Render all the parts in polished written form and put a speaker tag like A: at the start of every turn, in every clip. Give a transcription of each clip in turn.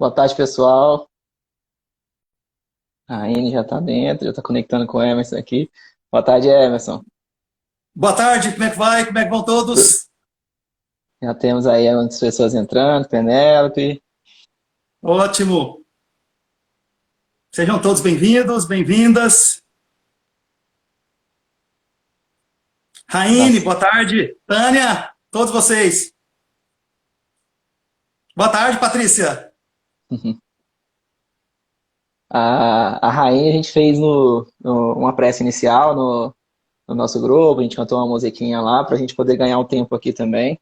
A: Boa tarde, pessoal. A Aine já está dentro, já está conectando com o Emerson aqui. Boa tarde, Emerson.
B: Boa tarde, como é que vai? Como é que vão todos?
A: Já temos aí as pessoas entrando, Penélope.
B: Ótimo. Sejam todos bem-vindos, bem-vindas. Raine,
A: Nossa.
B: boa tarde. Tânia, todos vocês. Boa tarde, Patrícia.
A: A Rainha a gente fez uma prece inicial no nosso grupo, a gente cantou uma musiquinha lá para a gente poder ganhar um tempo aqui também.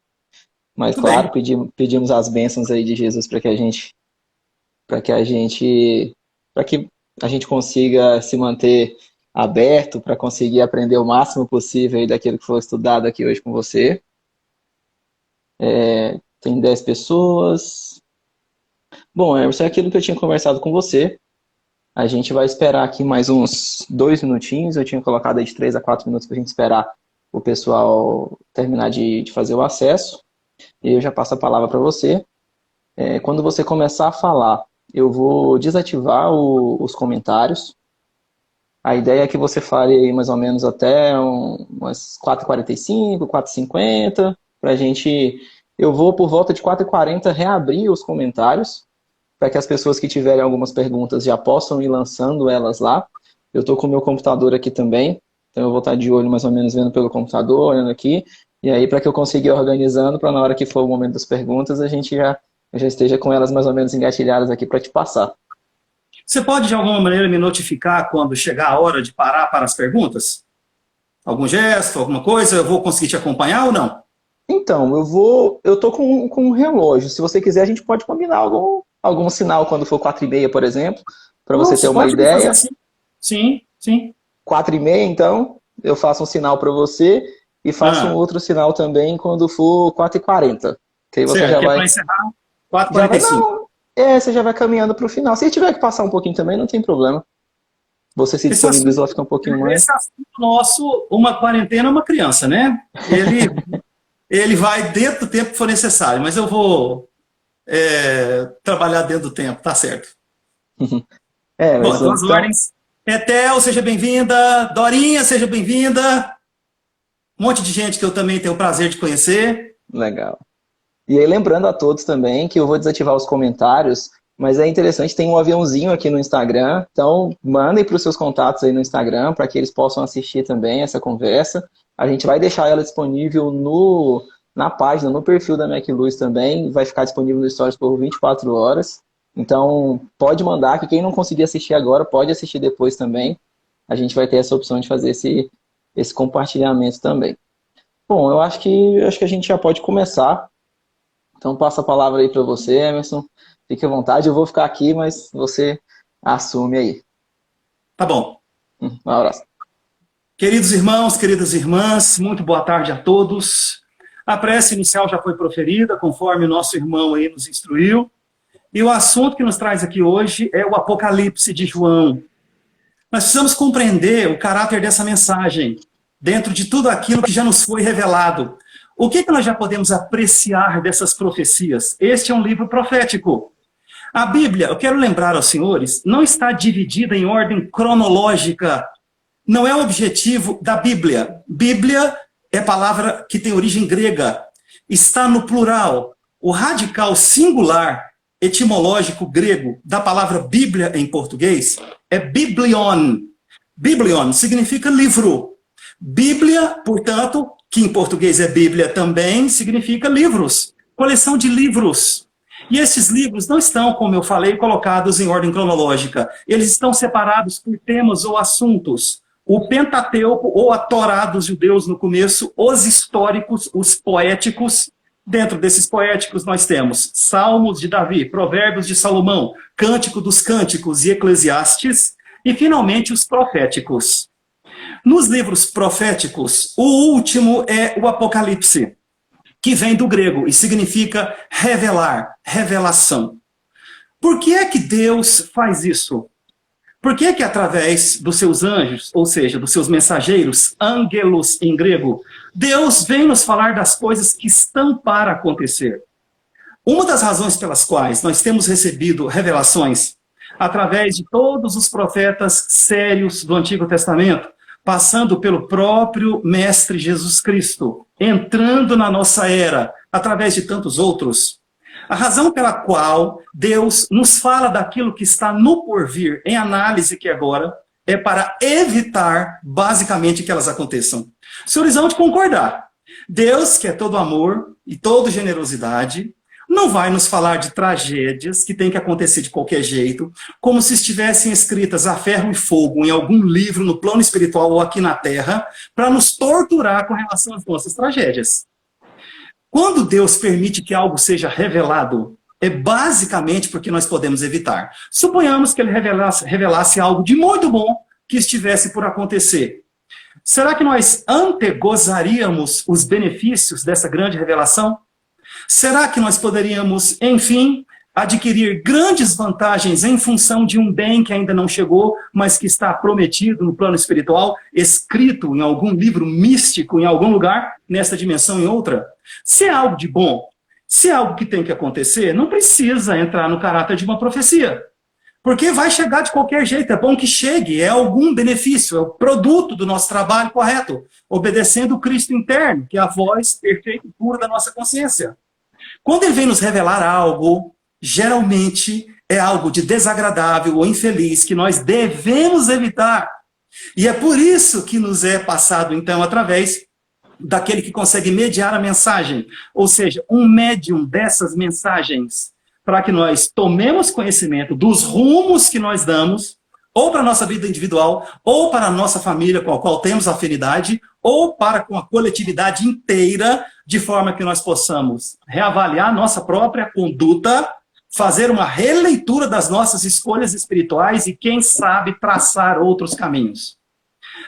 A: Mas,
B: Muito
A: claro,
B: bem.
A: pedimos as bênçãos aí de Jesus para que a gente, para que a gente consiga se manter aberto, para conseguir aprender o máximo possível aí daquilo que foi estudado aqui hoje com você. Tem 10 pessoas. Bom, Emerson, é aquilo que eu tinha conversado com você. A gente vai esperar aqui mais uns 2 minutinhos. Eu tinha colocado aí de 3 a 4 minutos para a gente esperar o pessoal terminar de fazer o acesso. E eu já passo a palavra para você. Quando você começar a falar, eu vou desativar os comentários. A ideia é que você fale aí mais ou menos até umas 4h45, 4h50, para a gente... Eu vou, por volta de 4h40, reabrir os comentários, para que as pessoas que tiverem algumas perguntas já possam ir lançando elas lá. Eu estou com o meu computador aqui também, então eu vou estar de olho mais ou menos vendo pelo computador, olhando aqui, e aí para que eu consiga ir organizando, para na hora que for o momento das perguntas, a gente já esteja com elas mais ou menos engatilhadas aqui para te passar.
B: Você pode, de alguma maneira, me notificar quando chegar a hora de parar para as perguntas? Algum gesto, alguma coisa? Eu vou conseguir te acompanhar ou não?
A: Então, eu tô com um relógio. Se você quiser, a gente pode combinar algum sinal quando for 4h30, por exemplo, para você ter
B: Nossa,
A: uma
B: pode me fazer
A: ideia.
B: assim? Sim, sim.
A: 4h30, então, eu faço um sinal para você e faço um
B: Ah,
A: outro sinal também quando for 4h40. Que aí você
B: certo, que é para encerrar
A: não,
B: 4h45.
A: você já vai caminhando para o final. Se tiver que passar um pouquinho também, não tem problema. Você se
B: Esse assunto,
A: disponibilizou a ficar um pouquinho mais.
B: esse assunto nosso, uma quarentena é uma criança, né? Ele vai dentro do tempo que for necessário, mas eu vou trabalhar dentro do tempo, tá certo. Bom, então as
A: Então,
B: ordens. Etel, seja bem-vinda. Dorinha, seja bem-vinda. Um monte de gente que eu também tenho o prazer de conhecer.
A: legal. E aí, lembrando a todos também que eu vou desativar os comentários, mas é interessante, tem um aviãozinho aqui no Instagram, então mandem para os seus contatos aí no Instagram para que eles possam assistir também essa conversa. A gente vai deixar ela disponível na página, no perfil da MacLuz também, vai ficar disponível no Stories por 24 horas. Então, pode mandar, que quem não conseguir assistir agora, pode assistir depois também. A gente vai ter essa opção de fazer esse compartilhamento também. Bom, eu acho que a gente já pode começar. Então, passo a palavra aí para você, Emerson. Fique à vontade, eu vou ficar aqui, mas você assume aí.
B: Tá bom.
A: Um abraço.
B: Queridos irmãos, queridas irmãs, muito boa tarde a todos. A prece inicial já foi proferida, conforme o nosso irmão aí nos instruiu. E o assunto que nos traz aqui hoje é o Apocalipse de João. Nós precisamos compreender o caráter dessa mensagem, dentro de tudo aquilo que já nos foi revelado. O que nós já podemos apreciar dessas profecias? Este é um livro profético. A Bíblia, eu quero lembrar aos senhores, não está dividida em ordem cronológica. Não é o objetivo da Bíblia. Bíblia é palavra que tem origem grega. Está no plural. O radical singular etimológico grego da palavra Bíblia em português é biblion. Biblion significa livro. Bíblia, portanto, que em português é Bíblia também, significa livros. Coleção de livros. E esses livros não estão, como eu falei, colocados em ordem cronológica. Eles estão separados por temas ou assuntos. O Pentateuco, ou a Torá dos judeus no começo, os históricos, os poéticos. Dentro desses poéticos nós temos Salmos de Davi, Provérbios de Salomão, Cântico dos Cânticos e Eclesiastes, e finalmente os proféticos. Nos livros proféticos, o último é o Apocalipse, que vem do grego e significa revelar, revelação. Por que é que Deus faz isso? Por que é que através dos seus anjos, ou seja, dos seus mensageiros, ângelos em grego, Deus vem nos falar das coisas que estão para acontecer? Uma das razões pelas quais nós temos recebido revelações através de todos os profetas sérios do Antigo Testamento, passando pelo próprio Mestre Jesus Cristo, entrando na nossa era, através de tantos outros. A razão pela qual Deus nos fala daquilo que está no porvir, em análise que agora, é para evitar, basicamente, que elas aconteçam. Os senhores vão de concordar. Deus, que é todo amor e toda generosidade, não vai nos falar de tragédias que tem que acontecer de qualquer jeito, como se estivessem escritas a ferro e fogo em algum livro no plano espiritual ou aqui na Terra, para nos torturar com relação às nossas tragédias. Quando Deus permite que algo seja revelado, é basicamente porque nós podemos evitar. Suponhamos que ele revelasse algo de muito bom que estivesse por acontecer. Será que nós antegozaríamos os benefícios dessa grande revelação? Será que nós poderíamos, enfim, adquirir grandes vantagens em função de um bem que ainda não chegou, mas que está prometido no plano espiritual, escrito em algum livro místico, em algum lugar, nesta dimensão, em outra? Se é algo de bom, se é algo que tem que acontecer, não precisa entrar no caráter de uma profecia. Porque vai chegar de qualquer jeito, é bom que chegue, é algum benefício, é o produto do nosso trabalho correto, obedecendo o Cristo interno, que é a voz perfeita e pura da nossa consciência. Quando ele vem nos revelar algo, geralmente é algo de desagradável ou infeliz que nós devemos evitar. E é por isso que nos é passado, então, através daquele que consegue mediar a mensagem, ou seja, um médium dessas mensagens, para que nós tomemos conhecimento dos rumos que nós damos, ou para a nossa vida individual, ou para a nossa família com a qual temos afinidade, ou para com a coletividade inteira, de forma que nós possamos reavaliar nossa própria conduta, fazer uma releitura das nossas escolhas espirituais e, quem sabe, traçar outros caminhos.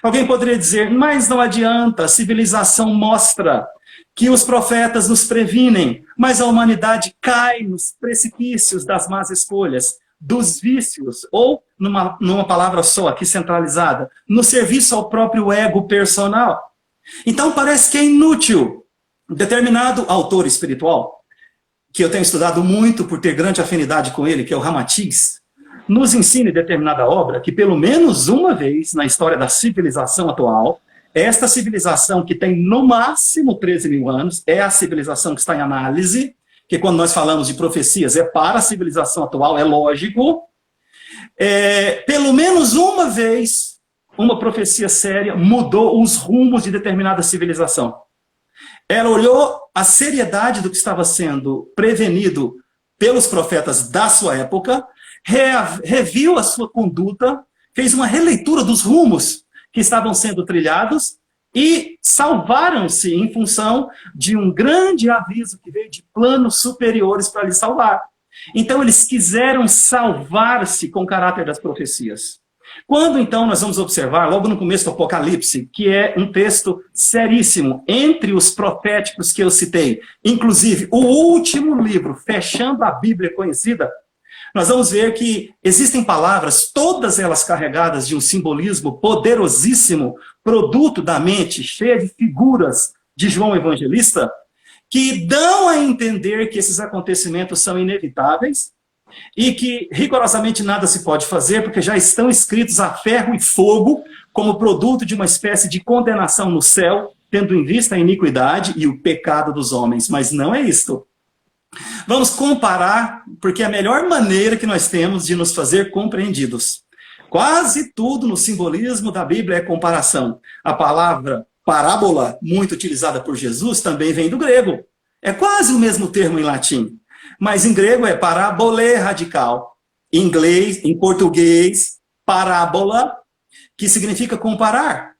B: Alguém poderia dizer, mas não adianta, a civilização mostra que os profetas nos previnem, mas a humanidade cai nos precipícios das más escolhas, dos vícios, ou, numa palavra só, aqui centralizada, no serviço ao próprio ego personal. Então parece que é inútil. Determinado autor espiritual, que eu tenho estudado muito por ter grande afinidade com ele, que é o Ramatiz, nos ensina em determinada obra que pelo menos uma vez na história da civilização atual, esta civilização que tem no máximo 13 mil anos, é a civilização que está em análise, que quando nós falamos de profecias é para a civilização atual, é lógico. Pelo menos uma vez, uma profecia séria mudou os rumos de determinada civilização. Ela olhou a seriedade do que estava sendo prevenido pelos profetas da sua época, reviu a sua conduta, fez uma releitura dos rumos que estavam sendo trilhados e salvaram-se em função de um grande aviso que veio de planos superiores para lhes salvar. Então eles quiseram salvar-se com o caráter das profecias. Quando então nós vamos observar, logo no começo do Apocalipse, que é um texto seríssimo, entre os proféticos que eu citei, inclusive o último livro, fechando a Bíblia conhecida, nós vamos ver que existem palavras, todas elas carregadas de um simbolismo poderosíssimo, produto da mente, cheia de figuras de João Evangelista, que dão a entender que esses acontecimentos são inevitáveis e que rigorosamente nada se pode fazer, porque já estão escritos a ferro e fogo, como produto de uma espécie de condenação no céu, tendo em vista a iniquidade e o pecado dos homens. Mas não é isto. Vamos comparar, porque é a melhor maneira que nós temos de nos fazer compreendidos. Quase tudo no simbolismo da Bíblia é comparação. A palavra parábola, muito utilizada por Jesus, também vem do grego. É quase o mesmo termo em latim. Mas em grego é parabole radical. Em inglês, em português, parábola, que significa comparar.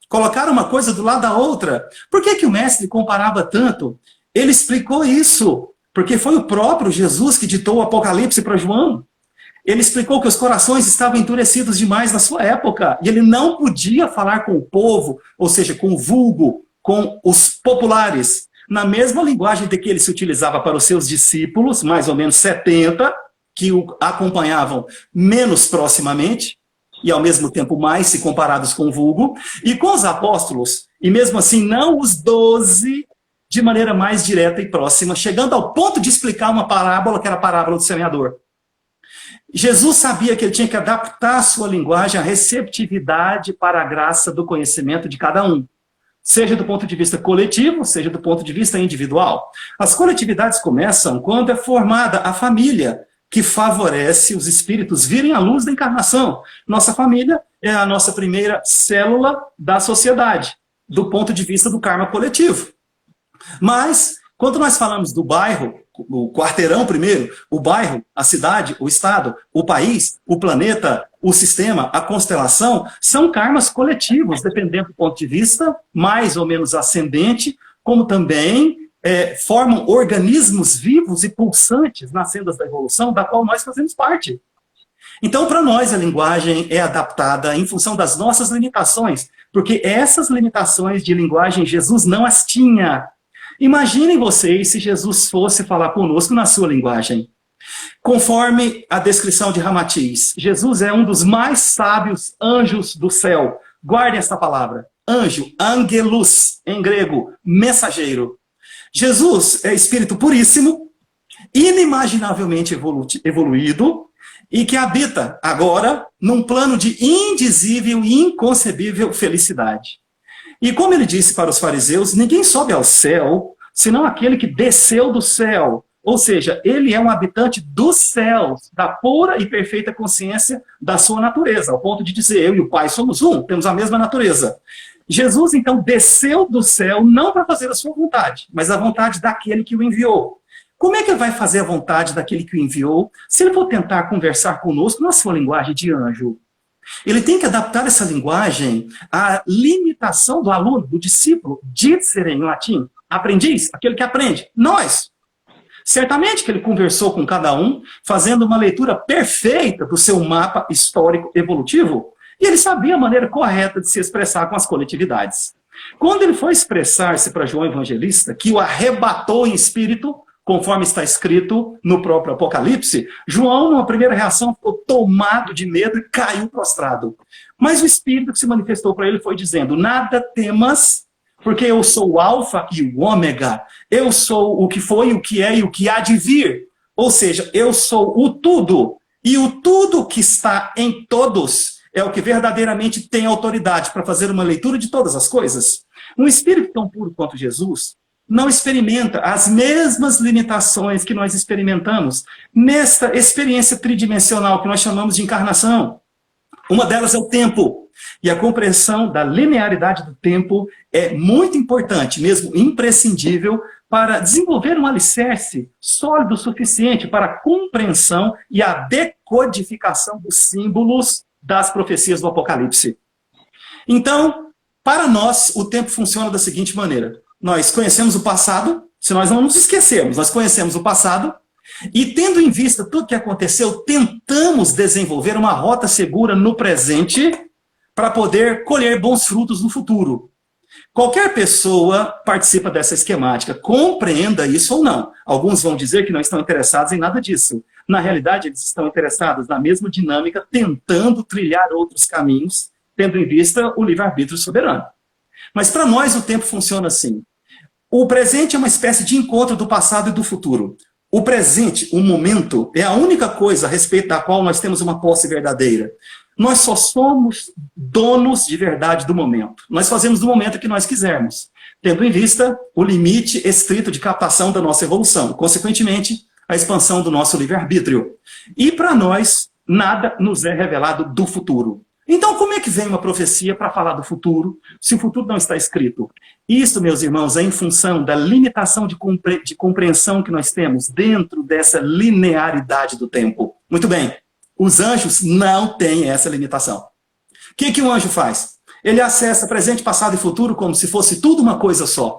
B: Colocar uma coisa do lado da outra. Por que o mestre comparava tanto? Ele explicou isso. Porque foi o próprio Jesus que ditou o Apocalipse para João. Ele explicou que os corações estavam endurecidos demais na sua época. E ele não podia falar com o povo, ou seja, com o vulgo, com os populares, na mesma linguagem de que ele se utilizava para os seus discípulos, mais ou menos 70, que o acompanhavam menos proximamente, e ao mesmo tempo mais se comparados com o vulgo, e com os apóstolos, e mesmo assim não os 12, de maneira mais direta e próxima, chegando ao ponto de explicar uma parábola, que era a parábola do semeador. Jesus sabia que ele tinha que adaptar a sua linguagem à receptividade para a graça do conhecimento de cada um, seja do ponto de vista coletivo, seja do ponto de vista individual. As coletividades começam quando é formada a família, que favorece os espíritos virem à luz da encarnação. Nossa família é a nossa primeira célula da sociedade, do ponto de vista do karma coletivo. Mas, quando nós falamos do bairro, o quarteirão primeiro, o bairro, a cidade, o estado, o país, o planeta, o sistema, a constelação, são karmas coletivos, dependendo do ponto de vista mais ou menos ascendente, como também formam organismos vivos e pulsantes nas sendas da evolução, da qual nós fazemos parte. Então, para nós, a linguagem é adaptada em função das nossas limitações, porque essas limitações de linguagem Jesus não as tinha. Imaginem vocês se Jesus fosse falar conosco na sua linguagem. Conforme a descrição de Ramatiz, Jesus é um dos mais sábios anjos do céu. Guardem essa palavra. Anjo, angelus, em grego, mensageiro. Jesus é espírito puríssimo, inimaginavelmente evoluído, e que habita agora num plano de indizível e inconcebível felicidade. E como ele disse para os fariseus, ninguém sobe ao céu, senão aquele que desceu do céu. Ou seja, ele é um habitante dos céus, da pura e perfeita consciência da sua natureza, ao ponto de dizer, eu e o Pai somos um, temos a mesma natureza. Jesus, então, desceu do céu não para fazer a sua vontade, mas a vontade daquele que o enviou. Como é que ele vai fazer a vontade daquele que o enviou, se ele for tentar conversar conosco na sua linguagem de anjo? Ele tem que adaptar essa linguagem à limitação do aluno, do discípulo, dicere em latim, aprendiz, aquele que aprende, nós. Certamente que ele conversou com cada um, fazendo uma leitura perfeita do seu mapa histórico evolutivo, e ele sabia a maneira correta de se expressar com as coletividades. Quando ele foi expressar-se para João Evangelista, que o arrebatou em espírito, conforme está escrito no próprio Apocalipse, João, numa primeira reação, ficou tomado de medo e caiu prostrado. Mas o Espírito que se manifestou para ele foi dizendo, nada temas, porque eu sou o Alfa e o Ômega, eu sou o que foi, o que é e o que há de vir. Ou seja, eu sou o tudo, e o tudo que está em todos é o que verdadeiramente tem autoridade para fazer uma leitura de todas as coisas. Um Espírito tão puro quanto Jesus não experimenta as mesmas limitações que nós experimentamos nesta experiência tridimensional que nós chamamos de encarnação. Uma delas é o tempo. E a compreensão da linearidade do tempo é muito importante, mesmo imprescindível, para desenvolver um alicerce sólido o suficiente para a compreensão e a decodificação dos símbolos das profecias do Apocalipse. Então, para nós, o tempo funciona da seguinte maneira. Nós conhecemos o passado, se nós não nos esquecermos, nós conhecemos o passado, e tendo em vista tudo que aconteceu, tentamos desenvolver uma rota segura no presente para poder colher bons frutos no futuro. Qualquer pessoa participa dessa esquemática, compreenda isso ou não. Alguns vão dizer que não estão interessados em nada disso. Na realidade, eles estão interessados na mesma dinâmica, tentando trilhar outros caminhos, tendo em vista o livre-arbítrio soberano. Mas para nós o tempo funciona assim. O presente é uma espécie de encontro do passado e do futuro. O presente, o momento, é a única coisa a respeito da qual nós temos uma posse verdadeira. Nós só somos donos de verdade do momento. Nós fazemos do momento o que nós quisermos, tendo em vista o limite estrito de captação da nossa evolução. Consequentemente, a expansão do nosso livre-arbítrio. E para nós, nada nos é revelado do futuro. Então, como é que vem uma profecia para falar do futuro, se o futuro não está escrito? Isso, meus irmãos, é em função da limitação de compreensão que nós temos dentro dessa linearidade do tempo. Muito bem, os anjos não têm essa limitação. O que um anjo faz? Ele acessa presente, passado e futuro como se fosse tudo uma coisa só.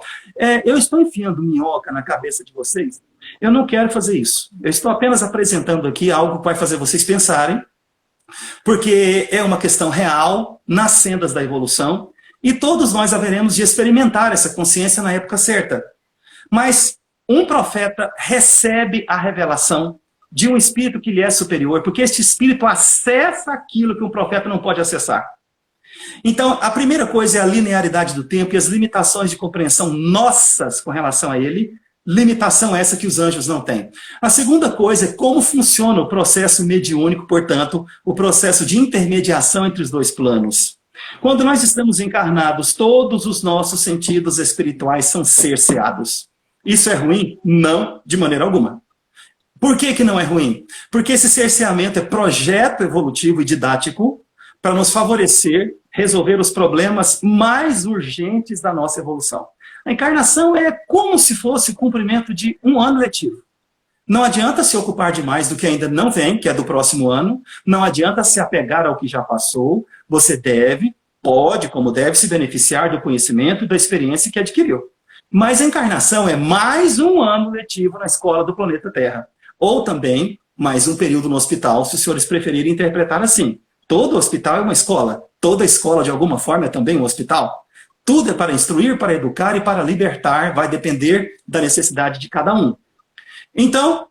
B: Eu estou enfiando minhoca na cabeça de vocês? Eu não quero fazer isso. Eu estou apenas apresentando aqui algo que vai fazer vocês pensarem, porque é uma questão real, nas sendas da evolução, e todos nós haveremos de experimentar essa consciência na época certa. Mas um profeta recebe a revelação de um espírito que lhe é superior, porque este espírito acessa aquilo que um profeta não pode acessar. Então, a primeira coisa é a linearidade do tempo e as limitações de compreensão nossas com relação a ele, limitação essa que os anjos não têm. A segunda coisa é como funciona o processo mediúnico, portanto, o processo de intermediação entre os dois planos. Quando nós estamos encarnados, todos os nossos sentidos espirituais são cerceados. Isso é ruim? Não, de maneira alguma. Por que não é ruim? Porque esse cerceamento é projeto evolutivo e didático para nos favorecer resolver os problemas mais urgentes da nossa evolução. A encarnação é como se fosse o cumprimento de um ano letivo. Não adianta se ocupar de mais do que ainda não vem, que é do próximo ano. Não adianta se apegar ao que já passou. Você pode, como deve, se beneficiar do conhecimento e da experiência que adquiriu. Mas a encarnação é mais um ano letivo na escola do planeta Terra. Ou também mais um período no hospital, se os senhores preferirem interpretar assim. Todo hospital é uma escola. Toda escola, de alguma forma, é também um hospital. Tudo é para instruir, para educar e para libertar, vai depender da necessidade de cada um. Então,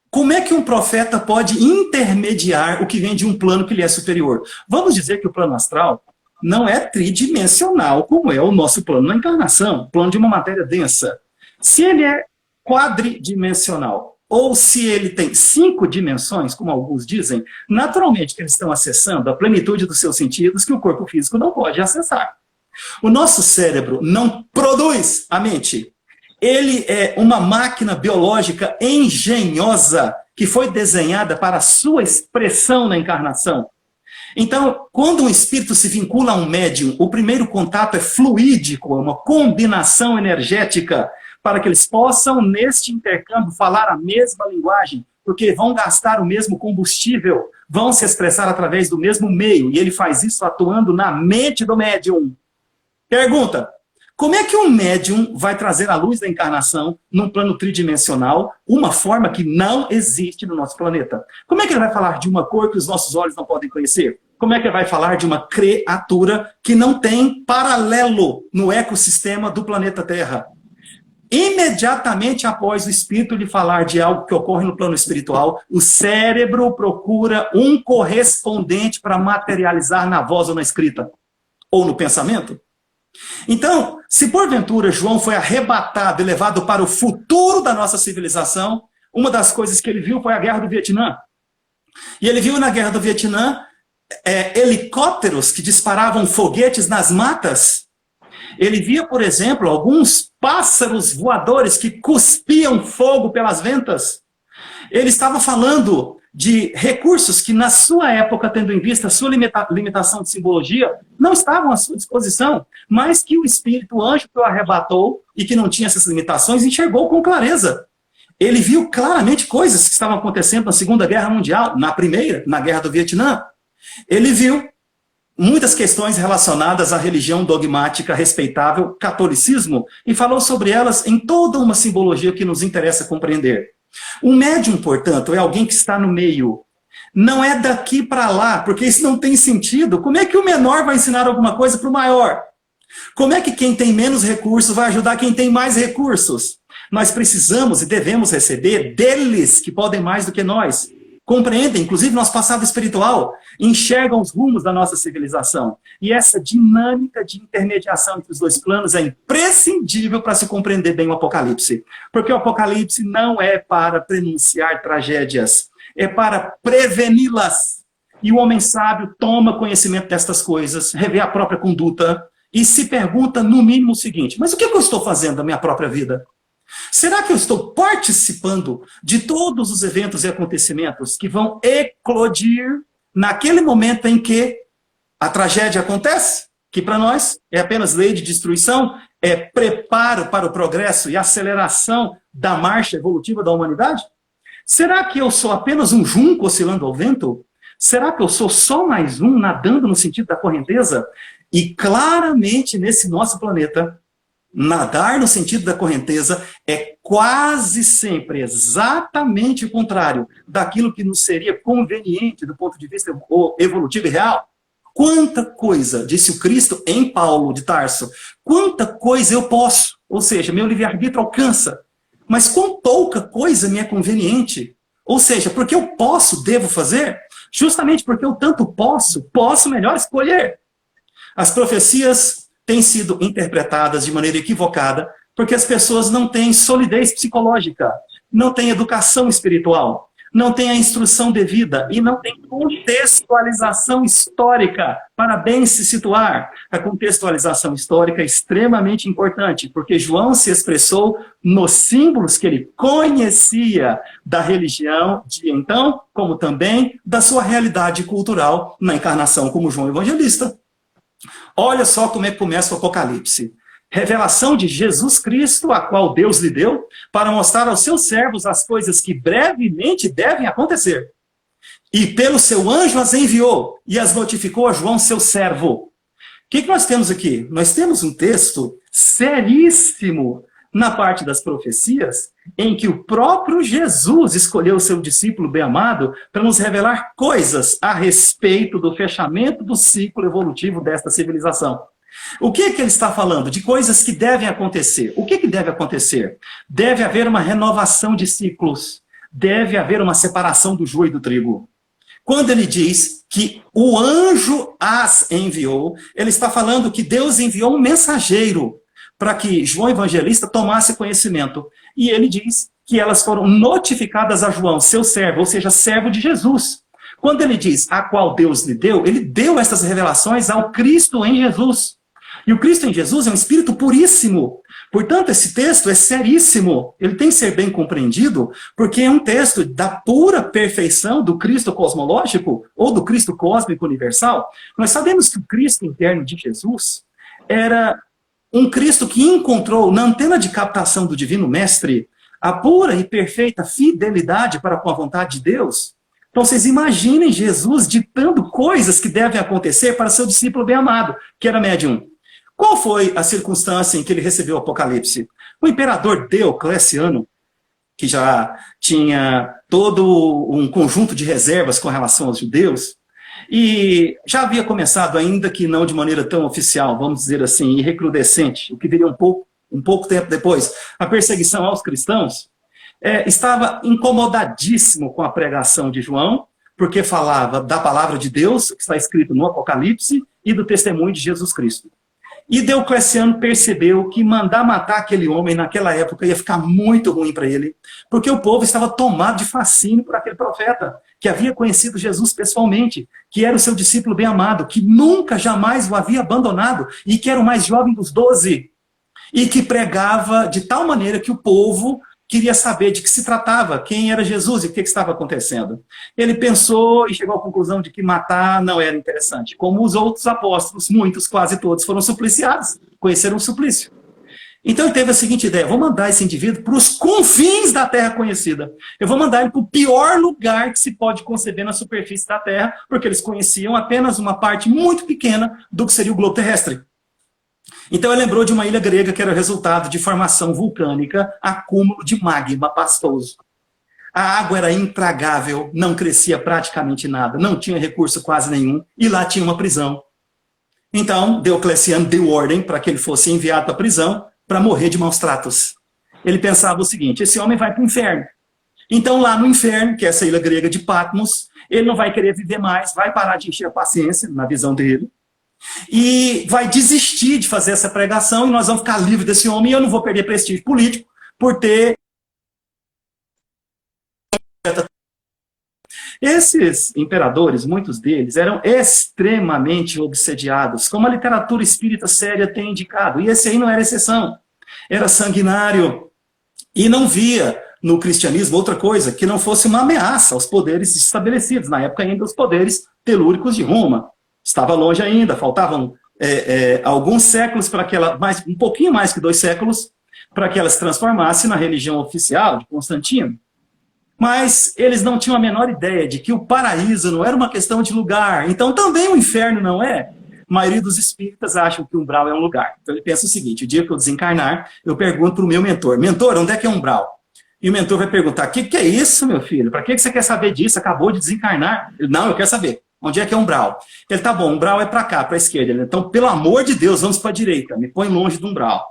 B: como é que um profeta pode intermediar o que vem de um plano que lhe é superior? Vamos dizer que o plano astral não é tridimensional, como é o nosso plano na encarnação, plano de uma matéria densa. Se ele é quadridimensional, ou se ele tem 5 dimensões, como alguns dizem, naturalmente eles estão acessando a plenitude dos seus sentidos que o corpo físico não pode acessar. O nosso cérebro não produz a mente. Ele é uma máquina biológica engenhosa que foi desenhada para a sua expressão na encarnação. Então, quando um espírito se vincula a um médium, o primeiro contato é fluídico, é uma combinação energética para que eles possam, neste intercâmbio, falar a mesma linguagem, porque vão gastar o mesmo combustível, vão se expressar através do mesmo meio, e ele faz isso atuando na mente do médium. Pergunta: como é que um médium vai trazer à luz da encarnação, num plano tridimensional, uma forma que não existe no nosso planeta? Como é que ele vai falar de uma cor que os nossos olhos não podem conhecer? Como é que ele vai falar de uma criatura que não tem paralelo no ecossistema do planeta Terra? Imediatamente após o espírito lhe falar de algo que ocorre no plano espiritual, o cérebro procura um correspondente para materializar na voz ou na escrita, ou no pensamento. Então, se porventura João foi arrebatado e levado para o futuro da nossa civilização, uma das coisas que ele viu foi a Guerra do Vietnã. E ele viu na Guerra do Vietnã helicópteros que disparavam foguetes nas matas. Ele via, por exemplo, alguns pássaros voadores que cuspiam fogo pelas ventas. Ele estava falando de recursos que, na sua época, tendo em vista a sua limitação de simbologia, não estavam à sua disposição, mas que o espírito anjo que o arrebatou e que não tinha essas limitações enxergou com clareza. Ele viu claramente coisas que estavam acontecendo na Segunda Guerra Mundial, na Primeira, na Guerra do Vietnã. Ele viu muitas questões relacionadas à religião dogmática respeitável, catolicismo, e falou sobre elas em toda uma simbologia que nos interessa compreender. Um médium, portanto, é alguém que está no meio. Não é daqui para lá, porque isso não tem sentido. Como é que o menor vai ensinar alguma coisa para o maior? Como é que quem tem menos recursos vai ajudar quem tem mais recursos? Nós precisamos e devemos receber deles que podem mais do que nós. Compreendem, inclusive, nosso passado espiritual, enxergam os rumos da nossa civilização. E essa dinâmica de intermediação entre os dois planos é imprescindível para se compreender bem o Apocalipse. Porque o Apocalipse não é para prenunciar tragédias, é para preveni-las. E o homem sábio toma conhecimento destas coisas, revê a própria conduta e se pergunta, no mínimo, o seguinte: mas o que eu estou fazendo da minha própria vida? Será que eu estou participando de todos os eventos e acontecimentos que vão eclodir naquele momento em que a tragédia acontece? Que para nós é apenas lei de destruição, é preparo para o progresso e aceleração da marcha evolutiva da humanidade? Será que eu sou apenas um junco oscilando ao vento? Será que eu sou só mais um nadando no sentido da correnteza? E claramente nesse nosso planeta, nadar no sentido da correnteza é quase sempre exatamente o contrário daquilo que nos seria conveniente do ponto de vista evolutivo e real. Quanta coisa, disse o Cristo em Paulo de Tarso, quanta coisa eu posso, ou seja, meu livre-arbítrio alcança, mas quão pouca coisa me é conveniente. Ou seja, porque eu posso, devo fazer, justamente porque eu tanto posso melhor escolher. As profecias têm sido interpretadas de maneira equivocada porque as pessoas não têm solidez psicológica, não têm educação espiritual, não têm a instrução devida e não têm contextualização histórica para bem se situar. A contextualização histórica é extremamente importante, porque João se expressou nos símbolos que ele conhecia da religião de então, como também da sua realidade cultural na encarnação como João Evangelista. Olha só como é que começa o Apocalipse. Revelação de Jesus Cristo, a qual Deus lhe deu, para mostrar aos seus servos as coisas que brevemente devem acontecer. E pelo seu anjo as enviou, e as notificou a João, seu servo. O que nós temos aqui? Nós temos um texto seríssimo na parte das profecias, em que o próprio Jesus escolheu o seu discípulo bem-amado para nos revelar coisas a respeito do fechamento do ciclo evolutivo desta civilização. O que ele está falando? De coisas que devem acontecer. O que deve acontecer? Deve haver uma renovação de ciclos. Deve haver uma separação do joio e do trigo. Quando ele diz que o anjo as enviou, ele está falando que Deus enviou um mensageiro para que João Evangelista tomasse conhecimento. E ele diz que elas foram notificadas a João, seu servo, ou seja, servo de Jesus. Quando ele diz a qual Deus lhe deu, ele deu essas revelações ao Cristo em Jesus. E o Cristo em Jesus é um espírito puríssimo. Portanto, esse texto é seríssimo. Ele tem que ser bem compreendido, porque é um texto da pura perfeição do Cristo cosmológico ou do Cristo cósmico universal. Nós sabemos que o Cristo interno de Jesus era um Cristo que encontrou na antena de captação do Divino Mestre a pura e perfeita fidelidade para com a vontade de Deus. Então vocês imaginem Jesus ditando coisas que devem acontecer para seu discípulo bem-amado, que era médium. Qual foi a circunstância em que ele recebeu o Apocalipse? O imperador Diocleciano, que já tinha todo um conjunto de reservas com relação aos judeus, e já havia começado, ainda que não de maneira tão oficial, vamos dizer assim, e recrudescente, o que viria um pouco tempo depois, a perseguição aos cristãos, estava incomodadíssimo com a pregação de João, porque falava da palavra de Deus, que está escrito no Apocalipse, e do testemunho de Jesus Cristo. E Diocleciano percebeu que mandar matar aquele homem naquela época ia ficar muito ruim para ele, porque o povo estava tomado de fascínio por aquele profeta, que havia conhecido Jesus pessoalmente, que era o seu discípulo bem-amado, que nunca, jamais o havia abandonado, e que era o mais jovem dos 12, e que pregava de tal maneira que o povo queria saber de que se tratava, quem era Jesus e o que estava acontecendo. Ele pensou e chegou à conclusão de que matar não era interessante. Como os outros apóstolos, muitos, quase todos, foram supliciados, conheceram o suplício. Então ele teve a seguinte ideia: vou mandar esse indivíduo para os confins da terra conhecida. Eu vou mandar ele para o pior lugar que se pode conceber na superfície da terra, porque eles conheciam apenas uma parte muito pequena do que seria o globo terrestre. Então ele lembrou de uma ilha grega que era resultado de formação vulcânica, acúmulo de magma pastoso. A água era intragável, não crescia praticamente nada, não tinha recurso quase nenhum, e lá tinha uma prisão. Então Diocleciano deu ordem para que ele fosse enviado para a prisão para morrer de maus tratos. Ele pensava o seguinte: esse homem vai para o inferno. Então lá no inferno, que é essa ilha grega de Patmos, ele não vai querer viver mais, vai parar de encher a paciência, na visão dele, e vai desistir de fazer essa pregação, e nós vamos ficar livres desse homem, e eu não vou perder prestígio político por ter... Esses imperadores, muitos deles, eram extremamente obsediados, como a literatura espírita séria tem indicado, e esse aí não era exceção. Era sanguinário, e não via no cristianismo outra coisa que não fosse uma ameaça aos poderes estabelecidos, na época ainda os poderes telúricos de Roma. Estava longe ainda, faltavam alguns séculos para que ela, um pouquinho mais que 2 séculos, para que ela se transformasse na religião oficial de Constantino. Mas eles não tinham a menor ideia de que o paraíso não era uma questão de lugar, então também o inferno não é. A maioria dos espíritas acham que o umbral é um lugar. Então ele pensa o seguinte: o dia que eu desencarnar, eu pergunto para o meu mentor: mentor, onde é que é o umbral? E o mentor vai perguntar: o que é isso, meu filho? Para que você quer saber disso? Acabou de desencarnar. Ele: não, eu quero saber. Onde é que é o umbral? Ele: tá bom, o umbral é para cá, para a esquerda. Ele: então, pelo amor de Deus, vamos para a direita. Me põe longe do umbral.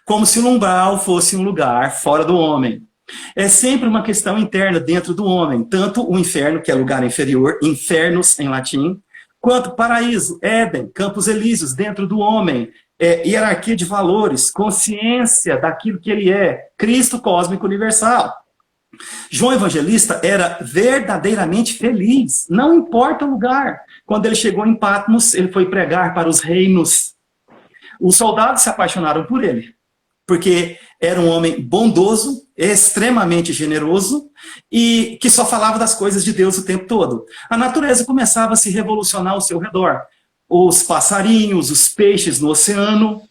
B: Como se o umbral fosse um lugar fora do homem. É sempre uma questão interna dentro do homem. Tanto o inferno, que é lugar inferior, infernos em latim, Quanto paraíso, Éden, campos elíseos dentro do homem, hierarquia de valores, consciência daquilo que ele é, Cristo cósmico universal. João Evangelista era verdadeiramente feliz, não importa o lugar. Quando ele chegou em Patmos, ele foi pregar para os reinos. Os soldados se apaixonaram por ele, porque era um homem bondoso, extremamente generoso, e que só falava das coisas de Deus o tempo todo. A natureza começava a se revolucionar ao seu redor. Os passarinhos, os peixes no oceano,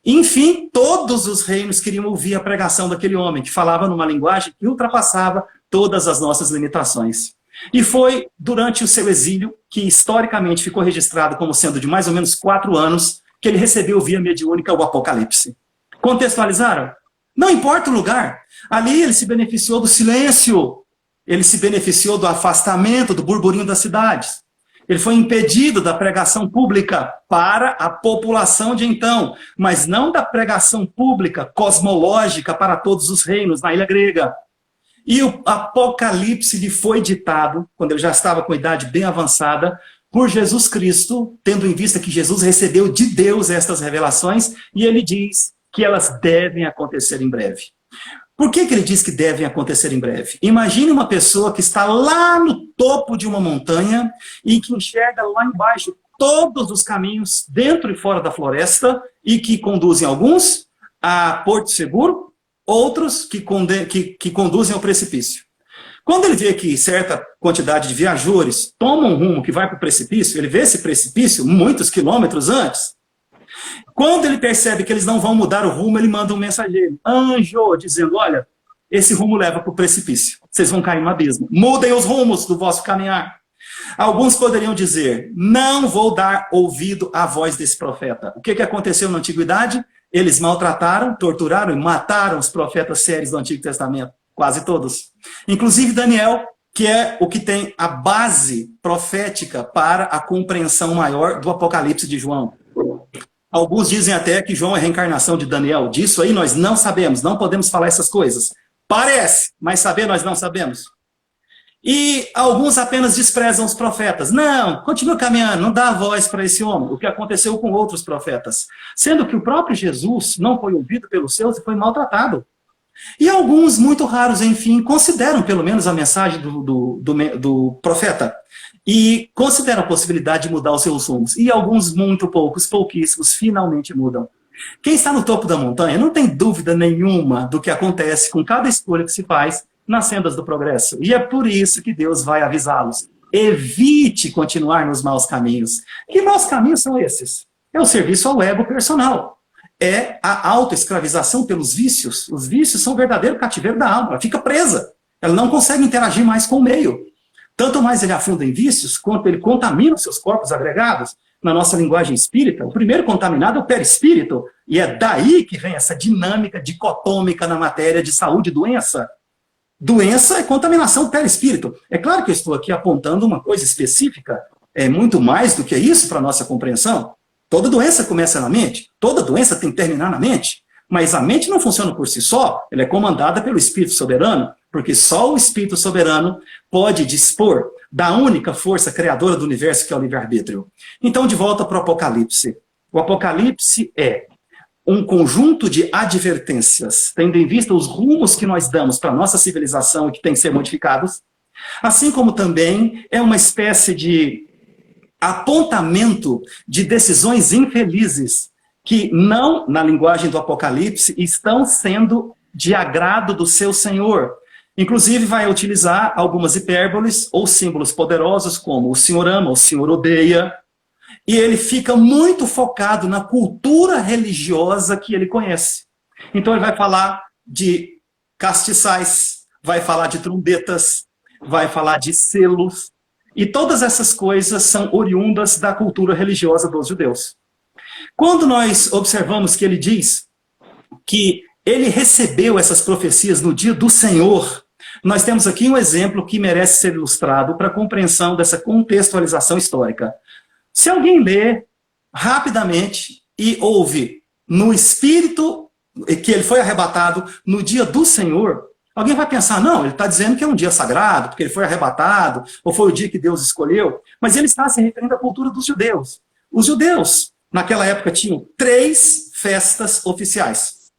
B: enfim, todos os reinos queriam ouvir a pregação daquele homem, que falava numa linguagem que ultrapassava todas as nossas limitações. E foi durante o seu exílio, que historicamente ficou registrado como sendo de mais ou menos 4 anos, que ele recebeu via mediúnica o Apocalipse. Contextualizaram? Não importa o lugar. Ali ele se beneficiou do silêncio, ele se beneficiou do afastamento, do burburinho das cidades. Ele foi impedido da pregação pública para a população de então, mas não da pregação pública cosmológica para todos os reinos na ilha grega. E o Apocalipse lhe foi ditado, quando ele já estava com a idade bem avançada, por Jesus Cristo, tendo em vista que Jesus recebeu de Deus estas revelações, e ele diz que elas devem acontecer em breve. Por que ele diz que devem acontecer em breve? Imagine uma pessoa que está lá no topo de uma montanha e que enxerga lá embaixo todos os caminhos dentro e fora da floresta e que conduzem alguns a Porto Seguro, outros que conduzem ao precipício. Quando ele vê que certa quantidade de viajores tomam um rumo que vai para o precipício, ele vê esse precipício muitos quilômetros antes. Quando ele percebe que eles não vão mudar o rumo, ele manda um mensageiro, anjo, dizendo, olha, esse rumo leva para o precipício, vocês vão cair no abismo, mudem os rumos do vosso caminhar. Alguns poderiam dizer, não vou dar ouvido à voz desse profeta. O que aconteceu na antiguidade? Eles maltrataram, torturaram e mataram os profetas sérios do Antigo Testamento, quase todos. Inclusive Daniel, que é o que tem a base profética para a compreensão maior do Apocalipse de João. Alguns dizem até que João é a reencarnação de Daniel. Disso aí nós não sabemos, não podemos falar essas coisas. Parece, mas saber nós não sabemos. E alguns apenas desprezam os profetas. Não, continua caminhando, não dá voz para esse homem. O que aconteceu com outros profetas. Sendo que o próprio Jesus não foi ouvido pelos seus e foi maltratado. E alguns, muito raros, enfim, consideram pelo menos a mensagem do profeta. E consideram a possibilidade de mudar os seus rumos. E alguns, muito poucos, pouquíssimos, finalmente mudam. Quem está no topo da montanha não tem dúvida nenhuma do que acontece com cada escolha que se faz nas sendas do progresso. E é por isso que Deus vai avisá-los. Evite continuar nos maus caminhos. Que maus caminhos são esses? É o serviço ao ego personal. É a autoescravização pelos vícios. Os vícios são o verdadeiro cativeiro da alma. Ela fica presa. Ela não consegue interagir mais com o meio. Tanto mais ele afunda em vícios, quanto ele contamina os seus corpos agregados. Na nossa linguagem espírita, o primeiro contaminado é o perispírito. E é daí que vem essa dinâmica dicotômica na matéria de saúde e doença. Doença é contaminação perispírito. É claro que eu estou aqui apontando uma coisa específica. É muito mais do que isso para a nossa compreensão. Toda doença começa na mente. Toda doença tem que terminar na mente. Mas a mente não funciona por si só. Ela é comandada pelo Espírito Soberano. Porque só o Espírito Soberano pode dispor da única força criadora do universo, que é o livre-arbítrio. Então, de volta para o Apocalipse. O Apocalipse é um conjunto de advertências, tendo em vista os rumos que nós damos para a nossa civilização e que tem que ser modificados, assim como também é uma espécie de apontamento de decisões infelizes que não, na linguagem do Apocalipse, estão sendo de agrado do seu Senhor. Inclusive vai utilizar algumas hipérboles ou símbolos poderosos como o Senhor ama, o Senhor odeia, e ele fica muito focado na cultura religiosa que ele conhece. Então ele vai falar de castiçais, vai falar de trombetas, vai falar de selos, e todas essas coisas são oriundas da cultura religiosa dos judeus. Quando nós observamos que ele diz que ele recebeu essas profecias no dia do Senhor, nós temos aqui um exemplo que merece ser ilustrado para a compreensão dessa contextualização histórica. Se alguém lê rapidamente e ouve no Espírito que ele foi arrebatado no dia do Senhor, Alguém vai pensar, não, ele está dizendo que é um dia sagrado, porque ele foi arrebatado, ou foi o dia que Deus escolheu, mas ele está se referindo à cultura dos judeus. Os judeus, naquela época, tinham 3 festas oficiais.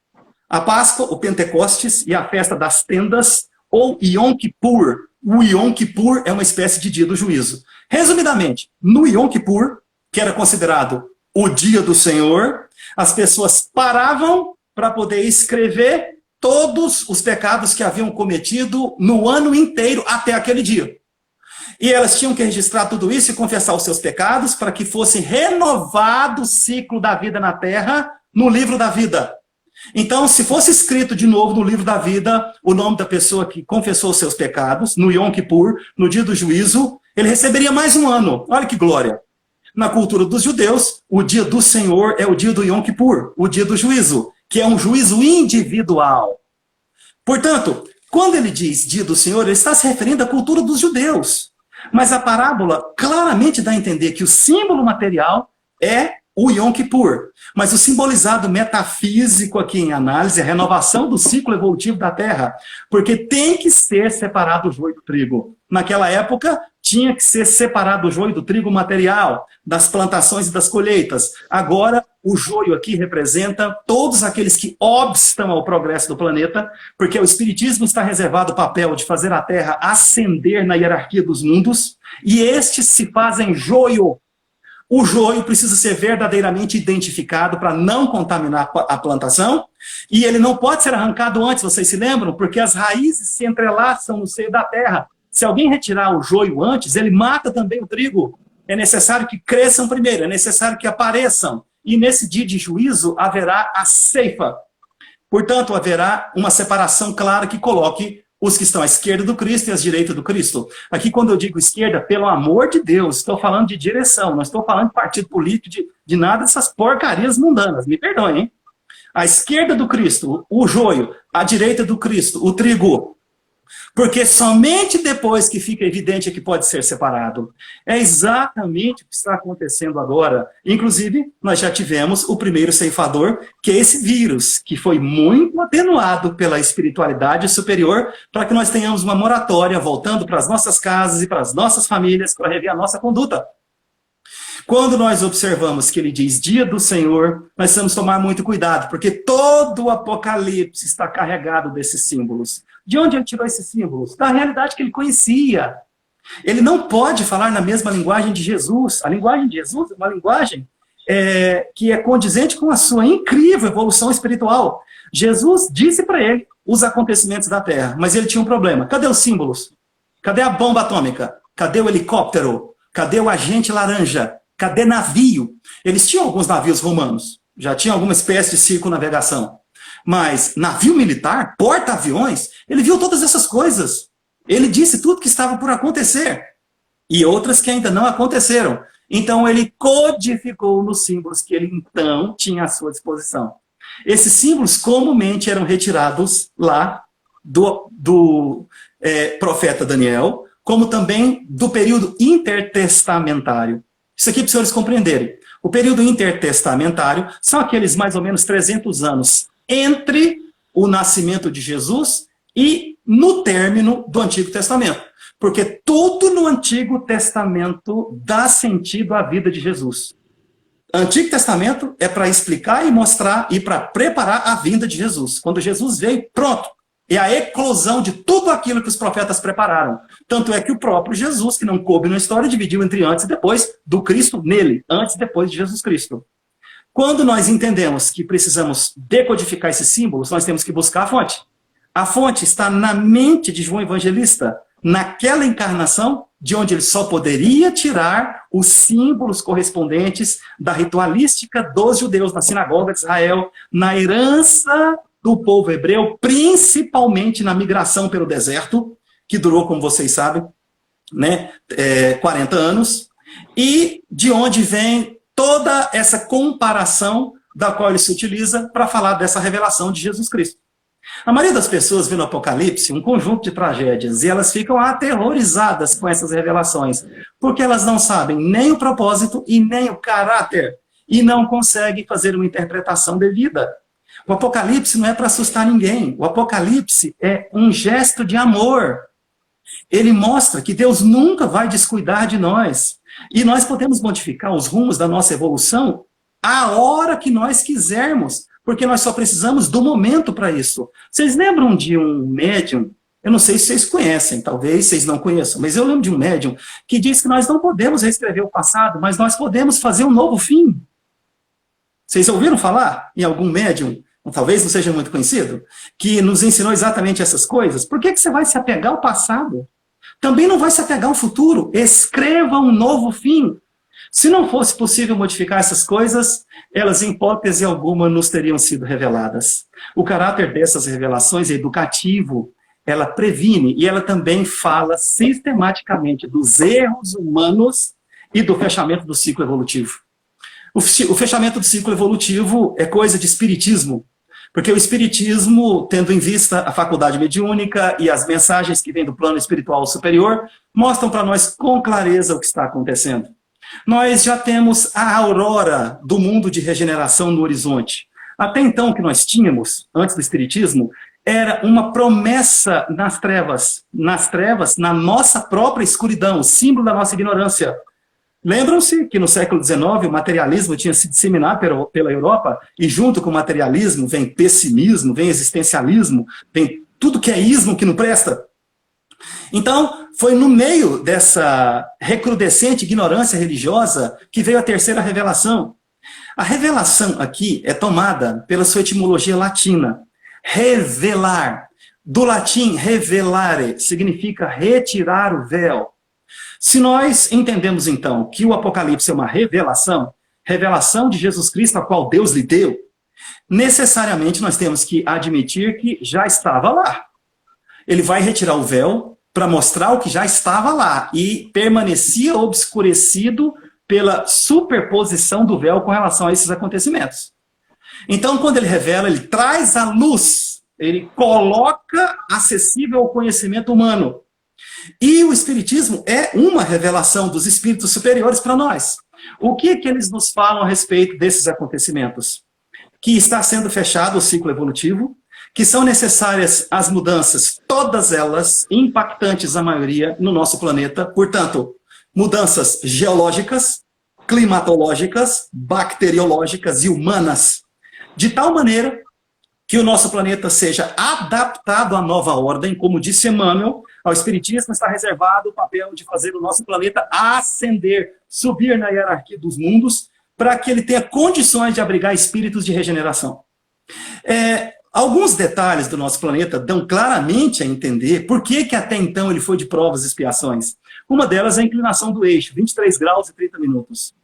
B: A Páscoa, o Pentecostes e a festa das tendas, ou Yom Kippur. O Yom Kippur é uma espécie de dia do juízo. Resumidamente, no Yom Kippur, que era considerado o dia do Senhor, as pessoas paravam para poder escrever todos os pecados que haviam cometido no ano inteiro até aquele dia. E elas tinham que registrar tudo isso e confessar os seus pecados para que fosse renovado o ciclo da vida na terra no livro da vida. Então, se fosse escrito de novo no livro da vida o nome da pessoa que confessou os seus pecados, no Yom Kippur, no dia do juízo, ele receberia mais um ano. Olha que glória! Na cultura dos judeus, o dia do Senhor é o dia do Yom Kippur, o dia do juízo, que é um juízo individual. Portanto, quando ele diz dia do Senhor, ele está se referindo à cultura dos judeus. Mas a parábola claramente dá a entender que o símbolo material é o Yom Kippur. Mas o simbolizado metafísico aqui em análise é a renovação do ciclo evolutivo da Terra. Porque tem que ser separado o joio do trigo. Naquela época, tinha que ser separado o joio do trigo material, das plantações e das colheitas. Agora, o joio aqui representa todos aqueles que obstam ao progresso do planeta, porque o Espiritismo está reservado o papel de fazer a Terra ascender na hierarquia dos mundos, e estes se fazem joio. O joio precisa ser verdadeiramente identificado para não contaminar a plantação, e ele não pode ser arrancado antes, vocês se lembram? Porque as raízes se entrelaçam no seio da terra. Se alguém retirar o joio antes, ele mata também o trigo. É necessário que cresçam primeiro, é necessário que apareçam. E nesse dia de juízo haverá a ceifa. Portanto, haverá uma separação clara que coloque os que estão à esquerda do Cristo e à direita do Cristo. Aqui, quando eu digo esquerda, pelo amor de Deus, estou falando de direção, não estou falando de partido político, de nada dessas porcarias mundanas. Me perdoem, hein? À esquerda do Cristo, o joio, à direita do Cristo, o trigo. Porque somente depois que fica evidente que pode ser separado. É exatamente o que está acontecendo agora. Inclusive, nós já tivemos o primeiro ceifador, que é esse vírus, que foi muito atenuado pela espiritualidade superior, para que nós tenhamos uma moratória voltando para as nossas casas e para as nossas famílias, para rever a nossa conduta. Quando nós observamos que ele diz dia do Senhor, nós precisamos tomar muito cuidado, porque todo o Apocalipse está carregado desses símbolos. De onde ele tirou esses símbolos? Da realidade que ele conhecia. Ele não pode falar na mesma linguagem de Jesus. A linguagem de Jesus é uma linguagem que é condizente com a sua incrível evolução espiritual. Jesus disse para ele os acontecimentos da Terra, mas ele tinha um problema. Cadê os símbolos? Cadê a bomba atômica? Cadê o helicóptero? Cadê o agente laranja? Cadê navio? Eles tinham alguns navios romanos. Já tinham alguma espécie de circunnavegação. Mas navio militar, porta-aviões, ele viu todas essas coisas. Ele disse tudo que estava por acontecer. E outras que ainda não aconteceram. Então ele codificou nos símbolos que ele então tinha à sua disposição. Esses símbolos comumente eram retirados lá do profeta Daniel, como também do período intertestamentário. Isso aqui para os senhores compreenderem. O período intertestamentário são aqueles mais ou menos 300 anos entre o nascimento de Jesus e no término do Antigo Testamento. Porque tudo no Antigo Testamento dá sentido à vida de Jesus. O Antigo Testamento é para explicar e mostrar e para preparar a vinda de Jesus. Quando Jesus veio, pronto. É a eclosão de tudo aquilo que os profetas prepararam. Tanto é que o próprio Jesus, que não coube na história, dividiu entre antes e depois do Cristo nele. Antes e depois de Jesus Cristo. Quando nós entendemos que precisamos decodificar esses símbolos, nós temos que buscar a fonte. A fonte está na mente de João Evangelista, naquela encarnação de onde ele só poderia tirar os símbolos correspondentes da ritualística dos judeus na sinagoga de Israel, na herança do povo hebreu, principalmente na migração pelo deserto, que durou, como vocês sabem, 40 anos, e de onde vem toda essa comparação da qual ele se utiliza para falar dessa revelação de Jesus Cristo. A maioria das pessoas vê no Apocalipse um conjunto de tragédias e elas ficam aterrorizadas com essas revelações, porque elas não sabem nem o propósito e nem o caráter, e não conseguem fazer uma interpretação devida. O Apocalipse não é para assustar ninguém. O Apocalipse é um gesto de amor. Ele mostra que Deus nunca vai descuidar de nós. E nós podemos modificar os rumos da nossa evolução a hora que nós quisermos, porque nós só precisamos do momento para isso. Vocês lembram de um médium? Eu não sei se vocês conhecem, talvez vocês não conheçam, mas eu lembro de um médium que diz que nós não podemos reescrever o passado, mas nós podemos fazer um novo fim. Vocês ouviram falar em algum médium, talvez não seja muito conhecido, que nos ensinou exatamente essas coisas? Por que você vai se apegar ao passado? Também não vai se apegar ao futuro. Escreva um novo fim. Se não fosse possível modificar essas coisas, elas, em hipótese alguma, nos teriam sido reveladas. O caráter dessas revelações é educativo, ela previne e ela também fala sistematicamente dos erros humanos e do fechamento do ciclo evolutivo. O fechamento do ciclo evolutivo é coisa de espiritismo, porque o espiritismo, tendo em vista a faculdade mediúnica e as mensagens que vêm do plano espiritual superior, mostram para nós com clareza o que está acontecendo. Nós já temos a aurora do mundo de regeneração no horizonte. Até então, o que nós tínhamos, antes do espiritismo, era uma promessa nas trevas, na nossa própria escuridão, símbolo da nossa ignorância. Lembram-se que no século XIX o materialismo tinha se disseminado pela Europa, e junto com o materialismo vem pessimismo, vem existencialismo, vem tudo que é ismo que não presta. Então, foi no meio dessa recrudescente ignorância religiosa que veio a terceira revelação. A revelação aqui é tomada pela sua etimologia latina. Revelar. Do latim, revelare, significa retirar o véu. Se nós entendemos, então, que o Apocalipse é uma revelação de Jesus Cristo, a qual Deus lhe deu, necessariamente nós temos que admitir que já estava lá. Ele vai retirar o véu para mostrar o que já estava lá e permanecia obscurecido pela superposição do véu com relação a esses acontecimentos. Então, quando ele revela, ele traz a luz, ele coloca acessível ao conhecimento humano. E o Espiritismo é uma revelação dos espíritos superiores para nós. O que eles nos falam a respeito desses acontecimentos? Que está sendo fechado o ciclo evolutivo, que são necessárias as mudanças, todas elas impactantes a maioria no nosso planeta, portanto, mudanças geológicas, climatológicas, bacteriológicas e humanas, de tal maneira que o nosso planeta seja adaptado à nova ordem, como disse Emmanuel, ao Espiritismo está reservado o papel de fazer o nosso planeta ascender, subir na hierarquia dos mundos, para que ele tenha condições de abrigar espíritos de regeneração. Alguns detalhes do nosso planeta dão claramente a entender por que até então ele foi de provas e expiações. Uma delas é a inclinação do eixo, 23 graus e 30 minutos.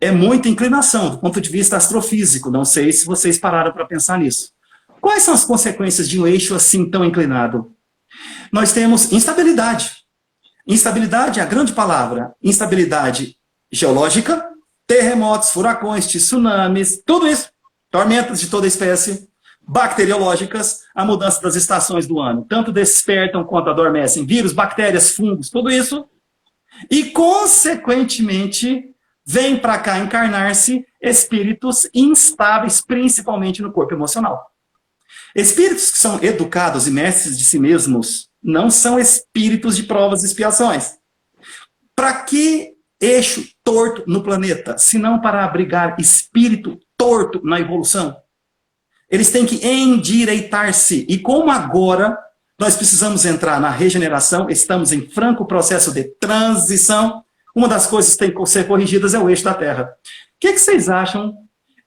B: É muita inclinação do ponto de vista astrofísico, não sei se vocês pararam para pensar nisso. Quais são as consequências de um eixo assim tão inclinado? Nós temos instabilidade. Instabilidade é a grande palavra. Instabilidade geológica, terremotos, furacões, tsunamis, tudo isso. Tormentas de toda espécie. Bacteriológicas, a mudança das estações do ano. Tanto despertam quanto adormecem vírus, bactérias, fungos, tudo isso. E, consequentemente, vem para cá encarnar-se espíritos instáveis, principalmente no corpo emocional. Espíritos que são educados e mestres de si mesmos não são espíritos de provas e expiações. Para que eixo torto no planeta, se não para abrigar espírito torto na evolução? Eles têm que endireitar-se. E como agora nós precisamos entrar na regeneração, estamos em franco processo de transição, uma das coisas que tem que ser corrigidas é o eixo da Terra. O que vocês acham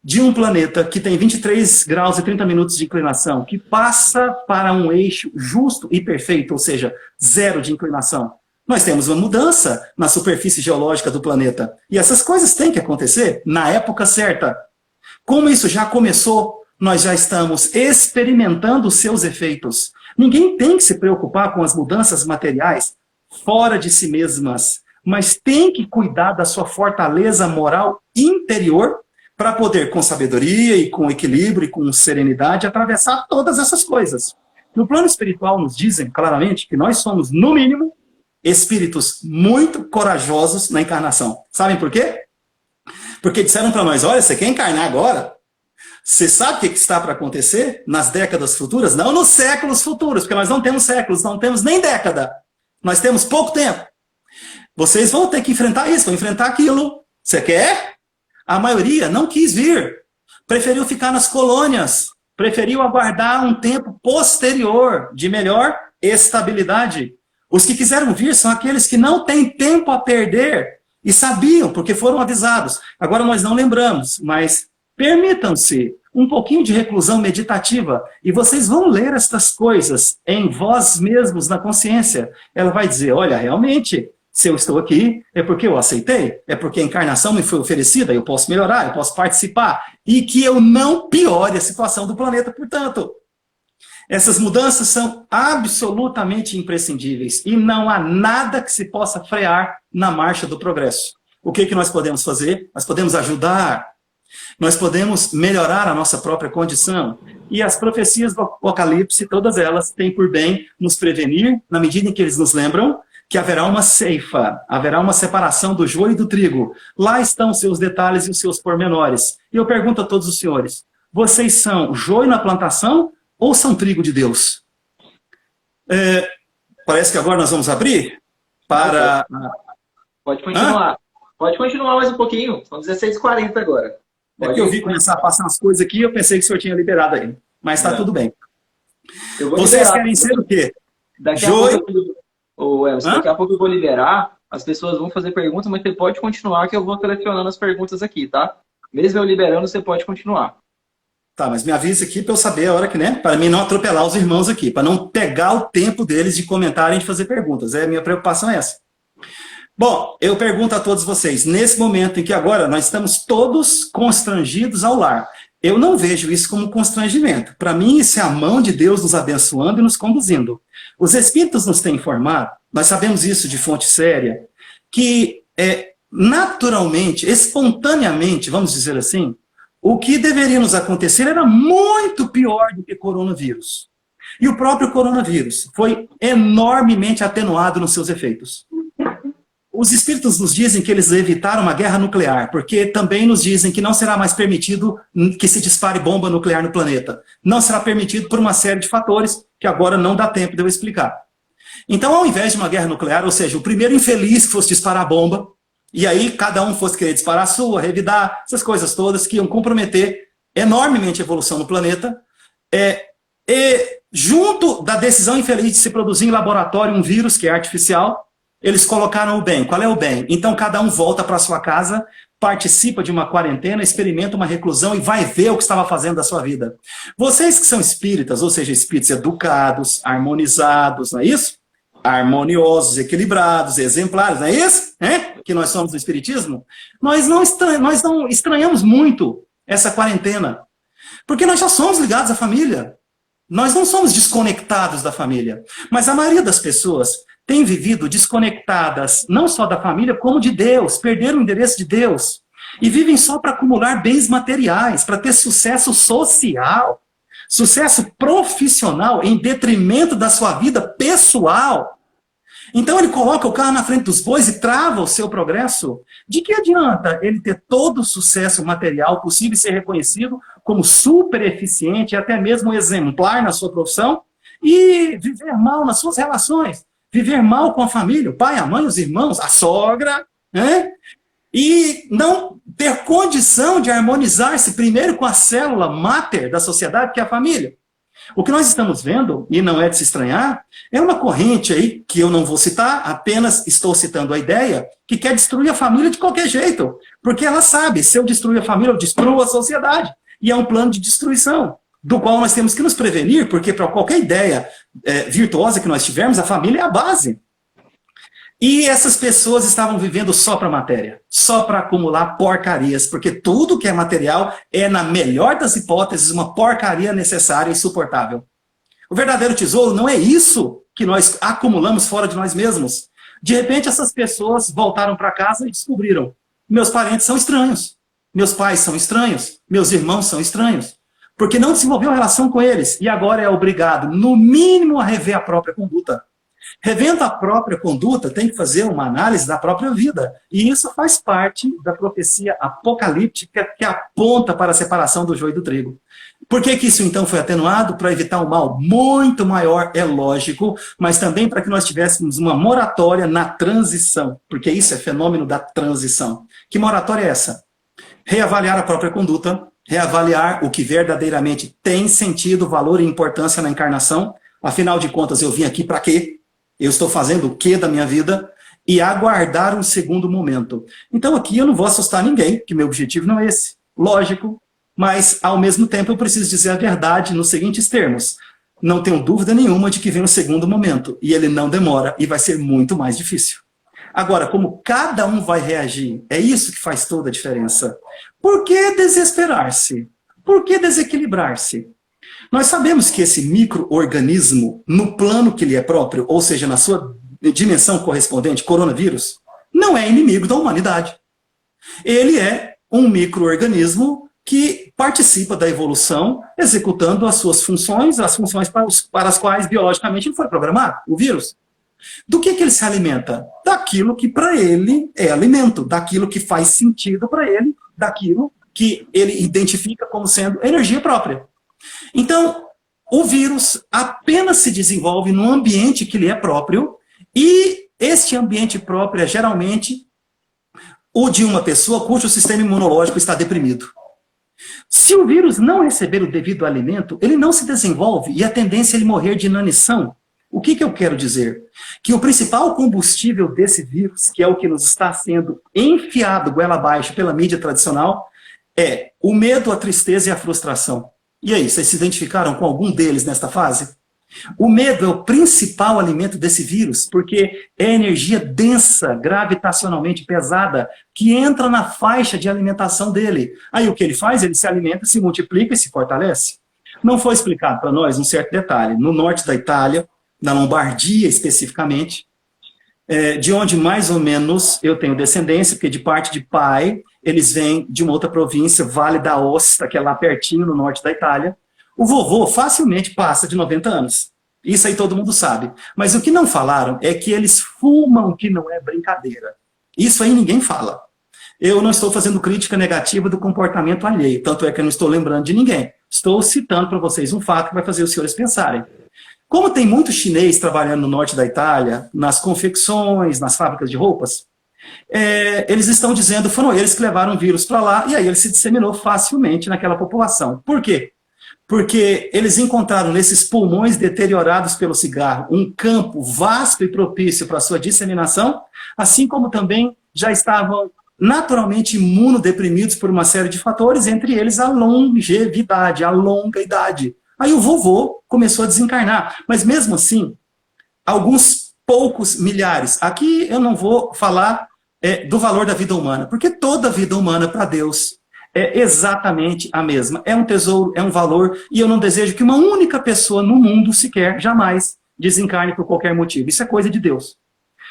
B: de um planeta que tem 23 graus e 30 minutos de inclinação, que passa para um eixo justo e perfeito, ou seja, zero de inclinação? Nós temos uma mudança na superfície geológica do planeta. E essas coisas têm que acontecer na época certa. Como isso já começou, nós já estamos experimentando os seus efeitos. Ninguém tem que se preocupar com as mudanças materiais fora de si mesmas, mas tem que cuidar da sua fortaleza moral interior para poder, com sabedoria e com equilíbrio e com serenidade, atravessar todas essas coisas. No plano espiritual nos dizem claramente que nós somos, no mínimo, espíritos muito corajosos na encarnação. Sabem por quê? Porque disseram para nós, olha, você quer encarnar agora? Você sabe o que está para acontecer nas décadas futuras? Não nos séculos futuros, porque nós não temos séculos, não temos nem década. Nós temos pouco tempo. Vocês vão ter que enfrentar isso, vão enfrentar aquilo. Você quer? A maioria não quis vir. Preferiu ficar nas colônias. Preferiu aguardar um tempo posterior de melhor estabilidade. Os que quiseram vir são aqueles que não têm tempo a perder e sabiam, porque foram avisados. Agora nós não lembramos, mas permitam-se um pouquinho de reclusão meditativa e vocês vão ler estas coisas em vós mesmos, na consciência. Ela vai dizer, olha, realmente, se eu estou aqui, é porque eu aceitei, é porque a encarnação me foi oferecida, eu posso melhorar, eu posso participar, e que eu não piore a situação do planeta, portanto. Essas mudanças são absolutamente imprescindíveis e não há nada que se possa frear na marcha do progresso. O que nós podemos fazer? Nós podemos ajudar, nós podemos melhorar a nossa própria condição. E as profecias do Apocalipse, todas elas, têm por bem nos prevenir, na medida em que eles nos lembram que haverá uma ceifa, haverá uma separação do joio e do trigo. Lá estão os seus detalhes e os seus pormenores. E eu pergunto a todos os senhores, vocês são joio na plantação ou são trigo de Deus? Parece que agora nós vamos abrir para...
A: Pode continuar. Hã? Pode continuar mais um pouquinho. São 16h40 agora.
B: É que eu vi começar a passar umas coisas aqui e eu pensei que o senhor tinha liberado aí. Mas está tudo bem. Vocês querem ser o quê? Joio?
A: Daqui a pouco eu vou liberar, as pessoas vão fazer perguntas, mas você pode continuar que eu vou selecionando as perguntas aqui, tá? Mesmo eu liberando, você pode continuar.
B: Tá, mas me avise aqui para eu saber a hora que, né? Para mim não atropelar os irmãos aqui, para não pegar o tempo deles de comentarem e de fazer perguntas. A minha preocupação é essa. Bom, eu pergunto a todos vocês, nesse momento em que agora nós estamos todos constrangidos ao lar, eu não vejo isso como constrangimento. Para mim, isso é a mão de Deus nos abençoando e nos conduzindo. Os Espíritos nos têm informado, nós sabemos isso de fonte séria, que naturalmente, espontaneamente, vamos dizer assim, o que deveria nos acontecer era muito pior do que coronavírus. E o próprio coronavírus foi enormemente atenuado nos seus efeitos. Os Espíritos nos dizem que eles evitaram uma guerra nuclear, porque também nos dizem que não será mais permitido que se dispare bomba nuclear no planeta. Não será permitido por uma série de fatores que agora não dá tempo de eu explicar. Então, ao invés de uma guerra nuclear, ou seja, o primeiro infeliz que fosse disparar a bomba, e aí cada um fosse querer disparar a sua, revidar, essas coisas todas que iam comprometer enormemente a evolução no planeta, e junto da decisão infeliz de se produzir em laboratório um vírus que é artificial, eles colocaram o bem. Qual é o bem? Então cada um volta para sua casa, participa de uma quarentena, experimenta uma reclusão e vai ver o que estava fazendo da sua vida. Vocês que são espíritas, ou seja, espíritos educados, harmonizados, não é isso? Harmoniosos, equilibrados, exemplares, não é isso? Que nós somos do espiritismo. Nós não estranhamos muito essa quarentena, porque nós já somos ligados à família. Nós não somos desconectados da família. Mas a maioria das pessoas têm vivido desconectadas, não só da família, como de Deus, perderam o endereço de Deus, e vivem só para acumular bens materiais, para ter sucesso social, sucesso profissional, em detrimento da sua vida pessoal. Então ele coloca o carro na frente dos bois e trava o seu progresso. De que adianta ele ter todo o sucesso material possível e ser reconhecido como super eficiente, até mesmo exemplar na sua profissão, e viver mal nas suas relações? Viver mal com a família, o pai, a mãe, os irmãos, a sogra, e não ter condição de harmonizar-se primeiro com a célula máter da sociedade, que é a família. O que nós estamos vendo, e não é de se estranhar, é uma corrente aí, que eu não vou citar, apenas estou citando a ideia, que quer destruir a família de qualquer jeito, porque ela sabe, se eu destruir a família, eu destruo a sociedade, e é um plano de destruição, do qual nós temos que nos prevenir, porque para qualquer ideia virtuosa que nós tivermos, a família é a base. E essas pessoas estavam vivendo só para a matéria, só para acumular porcarias, porque tudo que é material é, na melhor das hipóteses, uma porcaria necessária e suportável. O verdadeiro tesouro não é isso que nós acumulamos fora de nós mesmos. De repente, essas pessoas voltaram para casa e descobriram: meus parentes são estranhos, meus pais são estranhos, meus irmãos são estranhos. Porque não desenvolveu relação com eles, e agora é obrigado, no mínimo, a rever a própria conduta. Revendo a própria conduta, tem que fazer uma análise da própria vida. E isso faz parte da profecia apocalíptica que aponta para a separação do joio e do trigo. Por que que isso então foi atenuado? Para evitar um mal muito maior, é lógico, mas também para que nós tivéssemos uma moratória na transição, porque isso é fenômeno da transição. Que moratória é essa? Reavaliar a própria conduta, reavaliar o que verdadeiramente tem sentido, valor e importância na encarnação. Afinal de contas, eu vim aqui para quê? Eu estou fazendo o que da minha vida? E aguardar um segundo momento. Então aqui eu não vou assustar ninguém, que meu objetivo não é esse. Lógico, mas ao mesmo tempo eu preciso dizer a verdade nos seguintes termos. Não tenho dúvida nenhuma de que vem um segundo momento. E ele não demora e vai ser muito mais difícil. Agora, como cada um vai reagir, é isso que faz toda a diferença. Por que desesperar-se? Por que desequilibrar-se? Nós sabemos que esse micro-organismo, no plano que lhe é próprio, ou seja, na sua dimensão correspondente, coronavírus, não é inimigo da humanidade. Ele é um micro-organismo que participa da evolução, executando as suas funções, as funções para as quais biologicamente ele foi programado, o vírus. Do que ele se alimenta? Daquilo que para ele é alimento, daquilo que faz sentido para ele, daquilo que ele identifica como sendo energia própria. Então, o vírus apenas se desenvolve num ambiente que lhe é próprio, e este ambiente próprio é geralmente o de uma pessoa cujo sistema imunológico está deprimido. Se o vírus não receber o devido alimento, ele não se desenvolve e a tendência é ele morrer de inanição. O que eu quero dizer? Que o principal combustível desse vírus, que é o que nos está sendo enfiado goela abaixo pela mídia tradicional, é o medo, a tristeza e a frustração. E aí, vocês se identificaram com algum deles nesta fase? O medo é o principal alimento desse vírus, porque é energia densa, gravitacionalmente pesada, que entra na faixa de alimentação dele. Aí o que ele faz? Ele se alimenta, se multiplica e se fortalece. Não foi explicado para nós um certo detalhe. No norte da Itália, na Lombardia especificamente, de onde mais ou menos eu tenho descendência, porque de parte de pai, eles vêm de uma outra província, Vale d'Aosta, que é lá pertinho no norte da Itália. O vovô facilmente passa de 90 anos. Isso aí todo mundo sabe. Mas o que não falaram é que eles fumam, que não é brincadeira. Isso aí ninguém fala. Eu não estou fazendo crítica negativa do comportamento alheio, tanto é que eu não estou lembrando de ninguém. Estou citando para vocês um fato que vai fazer os senhores pensarem. Como tem muito chinês trabalhando no norte da Itália, nas confecções, nas fábricas de roupas, eles estão dizendo que foram eles que levaram o vírus para lá, e aí ele se disseminou facilmente naquela população. Por quê? Porque eles encontraram nesses pulmões deteriorados pelo cigarro um campo vasto e propício para a sua disseminação, assim como também já estavam naturalmente imunodeprimidos por uma série de fatores, entre eles a longevidade, a longa idade. Aí o vovô começou a desencarnar, mas mesmo assim, alguns poucos milhares. Aqui eu não vou falar do valor da vida humana, porque toda vida humana para Deus é exatamente a mesma. É um tesouro, é um valor, e eu não desejo que uma única pessoa no mundo sequer, jamais, desencarne por qualquer motivo. Isso é coisa de Deus.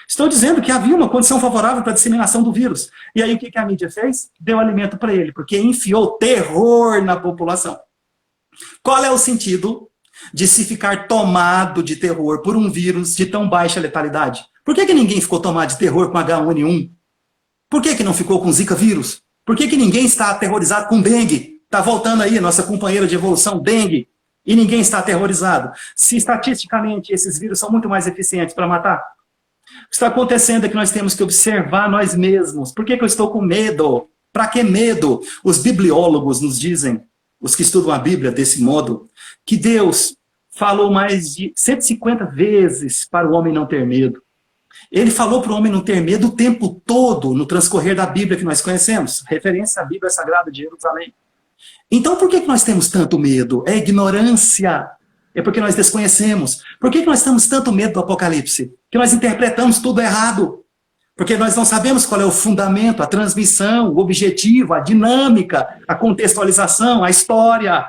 B: Estou dizendo que havia uma condição favorável para a disseminação do vírus. E aí o que a mídia fez? Deu alimento para ele, porque enfiou terror na população. Qual é o sentido de se ficar tomado de terror por um vírus de tão baixa letalidade? Por que ninguém ficou tomado de terror com H1N1? Por que não ficou com Zika vírus? Por que ninguém está aterrorizado com dengue? Está voltando aí a nossa companheira de evolução, dengue, e ninguém está aterrorizado. Se estatisticamente esses vírus são muito mais eficientes para matar, o que está acontecendo é que nós temos que observar nós mesmos. Por que eu estou com medo? Para que medo? Os bibliólogos nos dizem, os que estudam a Bíblia desse modo, que Deus falou mais de 150 vezes para o homem não ter medo. Ele falou para o homem não ter medo o tempo todo no transcorrer da Bíblia que nós conhecemos. Referência à Bíblia Sagrada de Jerusalém. Então por que nós temos tanto medo? É ignorância. É porque nós desconhecemos. Por que nós temos tanto medo do Apocalipse? Que nós interpretamos tudo errado. Porque nós não sabemos qual é o fundamento, a transmissão, o objetivo, a dinâmica, a contextualização, a história.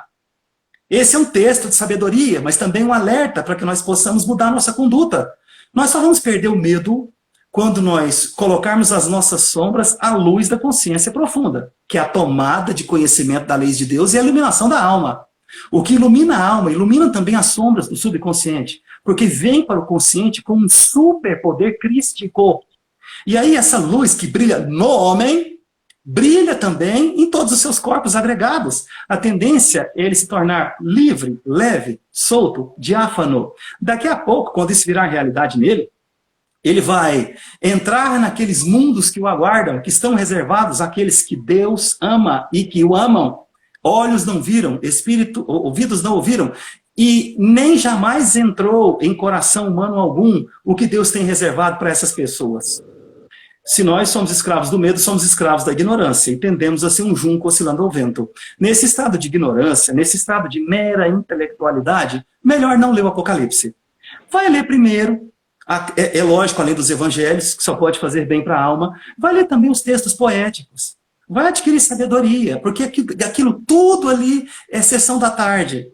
B: Esse é um texto de sabedoria, mas também um alerta para que nós possamos mudar nossa conduta. Nós só vamos perder o medo quando nós colocarmos as nossas sombras à luz da consciência profunda, que é a tomada de conhecimento da lei de Deus e a iluminação da alma. O que ilumina a alma, ilumina também as sombras do subconsciente. porque vem para o consciente com um superpoder crístico. E aí essa luz que brilha no homem, brilha também em todos os seus corpos agregados. A tendência é ele se tornar livre, leve, solto, diáfano. Daqui a pouco, quando isso virar realidade nele, ele vai entrar naqueles mundos que o aguardam, que estão reservados àqueles que Deus ama e que o amam. Olhos não viram, ouvidos não ouviram, e nem jamais entrou em coração humano algum o que Deus tem reservado para essas pessoas. Se nós somos escravos do medo, somos escravos da ignorância, e tendemos a ser um junco oscilando ao vento. Nesse estado de ignorância, nesse estado de mera intelectualidade, melhor não ler o Apocalipse. Vai ler primeiro, é lógico, além dos evangelhos, que só pode fazer bem para a alma, vai ler também os textos poéticos. Vai adquirir sabedoria, porque aquilo tudo ali é sessão da tarde.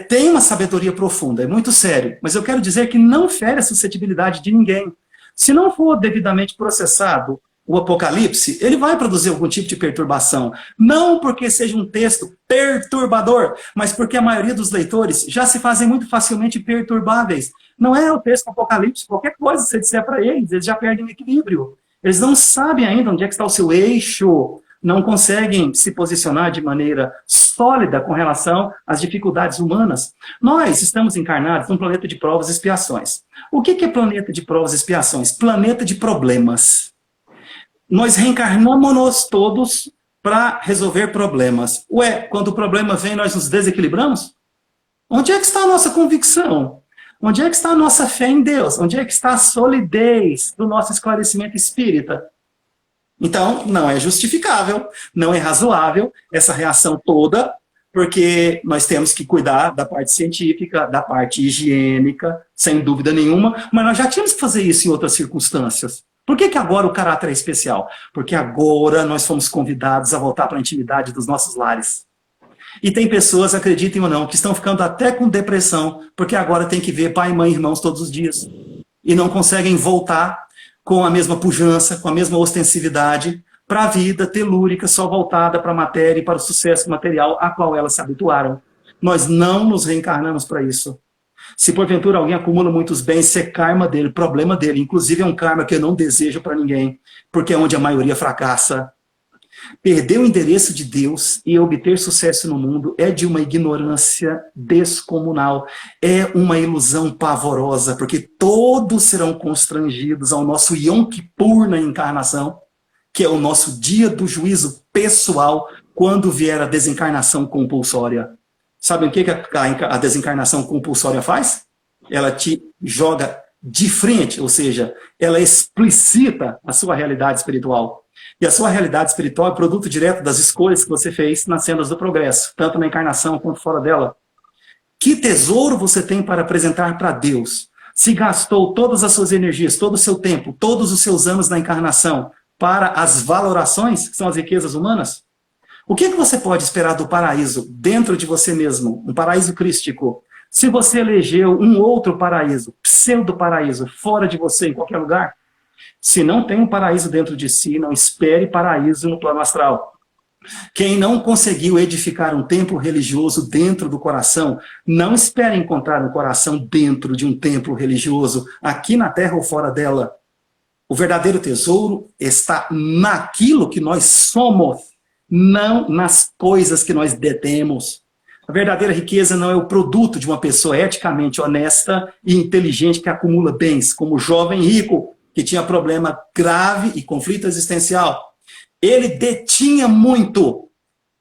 B: Tem uma sabedoria profunda, é muito sério, mas eu quero dizer que não fere a suscetibilidade de ninguém. Se não for devidamente processado o Apocalipse, ele vai produzir algum tipo de perturbação. Não porque seja um texto perturbador, mas porque a maioria dos leitores já se fazem muito facilmente perturbáveis. Não é o texto do Apocalipse, qualquer coisa que você disser para eles já perdem o equilíbrio. Eles não sabem ainda onde é que está o seu eixo, não conseguem se posicionar de maneira sólida com relação às dificuldades humanas. Nós estamos encarnados num planeta de provas e expiações. O que é planeta de provas e expiações? Planeta de problemas. Nós reencarnamos-nos todos para resolver problemas. Quando o problema vem, nós nos desequilibramos? Onde é que está a nossa convicção? Onde é que está a nossa fé em Deus? Onde é que está a solidez do nosso esclarecimento espírita? Então, não é justificável, não é razoável essa reação toda, porque nós temos que cuidar da parte científica, da parte higiênica, sem dúvida nenhuma, mas nós já tínhamos que fazer isso em outras circunstâncias. Por que agora o caráter é especial? Porque agora nós fomos convidados a voltar para a intimidade dos nossos lares. E tem pessoas, acreditem ou não, que estão ficando até com depressão, porque agora tem que ver pai, mãe, irmãos todos os dias. E não conseguem voltar com a mesma pujança, com a mesma ostensividade, para a vida telúrica, só voltada para a matéria e para o sucesso material a qual elas se habituaram. Nós não nos reencarnamos para isso. Se porventura alguém acumula muitos bens, isso é karma dele, problema dele. Inclusive é um karma que eu não desejo para ninguém, porque é onde a maioria fracassa. Perder o endereço de Deus e obter sucesso no mundo é de uma ignorância descomunal. É uma ilusão pavorosa, porque todos serão constrangidos ao nosso Yom Kippur na encarnação, que é o nosso dia do juízo pessoal, quando vier a desencarnação compulsória. Sabe o que a desencarnação compulsória faz? Ela te joga de frente, ou seja, ela explicita a sua realidade espiritual. E a sua realidade espiritual é produto direto das escolhas que você fez nas sendas do progresso, tanto na encarnação quanto fora dela. Que tesouro você tem para apresentar para Deus? Se gastou todas as suas energias, todo o seu tempo, todos os seus anos na encarnação para as valorações, que são as riquezas humanas? O que você pode esperar do paraíso dentro de você mesmo, um paraíso crístico, se você elegeu um outro paraíso, pseudo-paraíso, fora de você, em qualquer lugar? Se não tem um paraíso dentro de si, não espere paraíso no plano astral. Quem não conseguiu edificar um templo religioso dentro do coração, não espere encontrar um coração dentro de um templo religioso, aqui na Terra ou fora dela. O verdadeiro tesouro está naquilo que nós somos, não nas coisas que nós detemos. A verdadeira riqueza não é o produto de uma pessoa eticamente honesta e inteligente que acumula bens, como o jovem rico, que tinha problema grave e conflito existencial. Ele detinha muito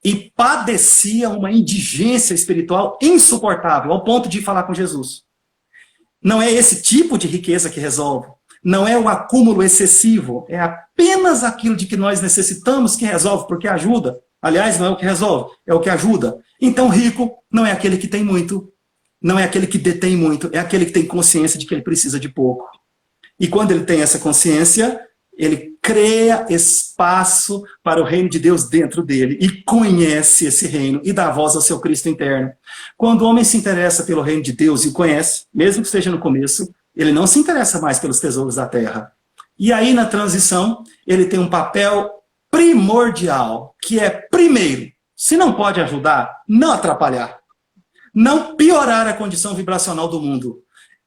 B: e padecia uma indigência espiritual insuportável, ao ponto de falar com Jesus. Não é esse tipo de riqueza que resolve. Não é o acúmulo excessivo. É apenas aquilo de que nós necessitamos que resolve, porque ajuda. Aliás, não é o que resolve, é o que ajuda. Então, rico não é aquele que tem muito, não é aquele que detém muito, é aquele que tem consciência de que ele precisa de pouco. E quando ele tem essa consciência, ele cria espaço para o reino de Deus dentro dele e conhece esse reino e dá voz ao seu Cristo interno. Quando o homem se interessa pelo reino de Deus e o conhece, mesmo que esteja no começo, ele não se interessa mais pelos tesouros da terra. E aí, na transição, ele tem um papel primordial, que é, primeiro, se não pode ajudar, não atrapalhar. Não piorar a condição vibracional do mundo.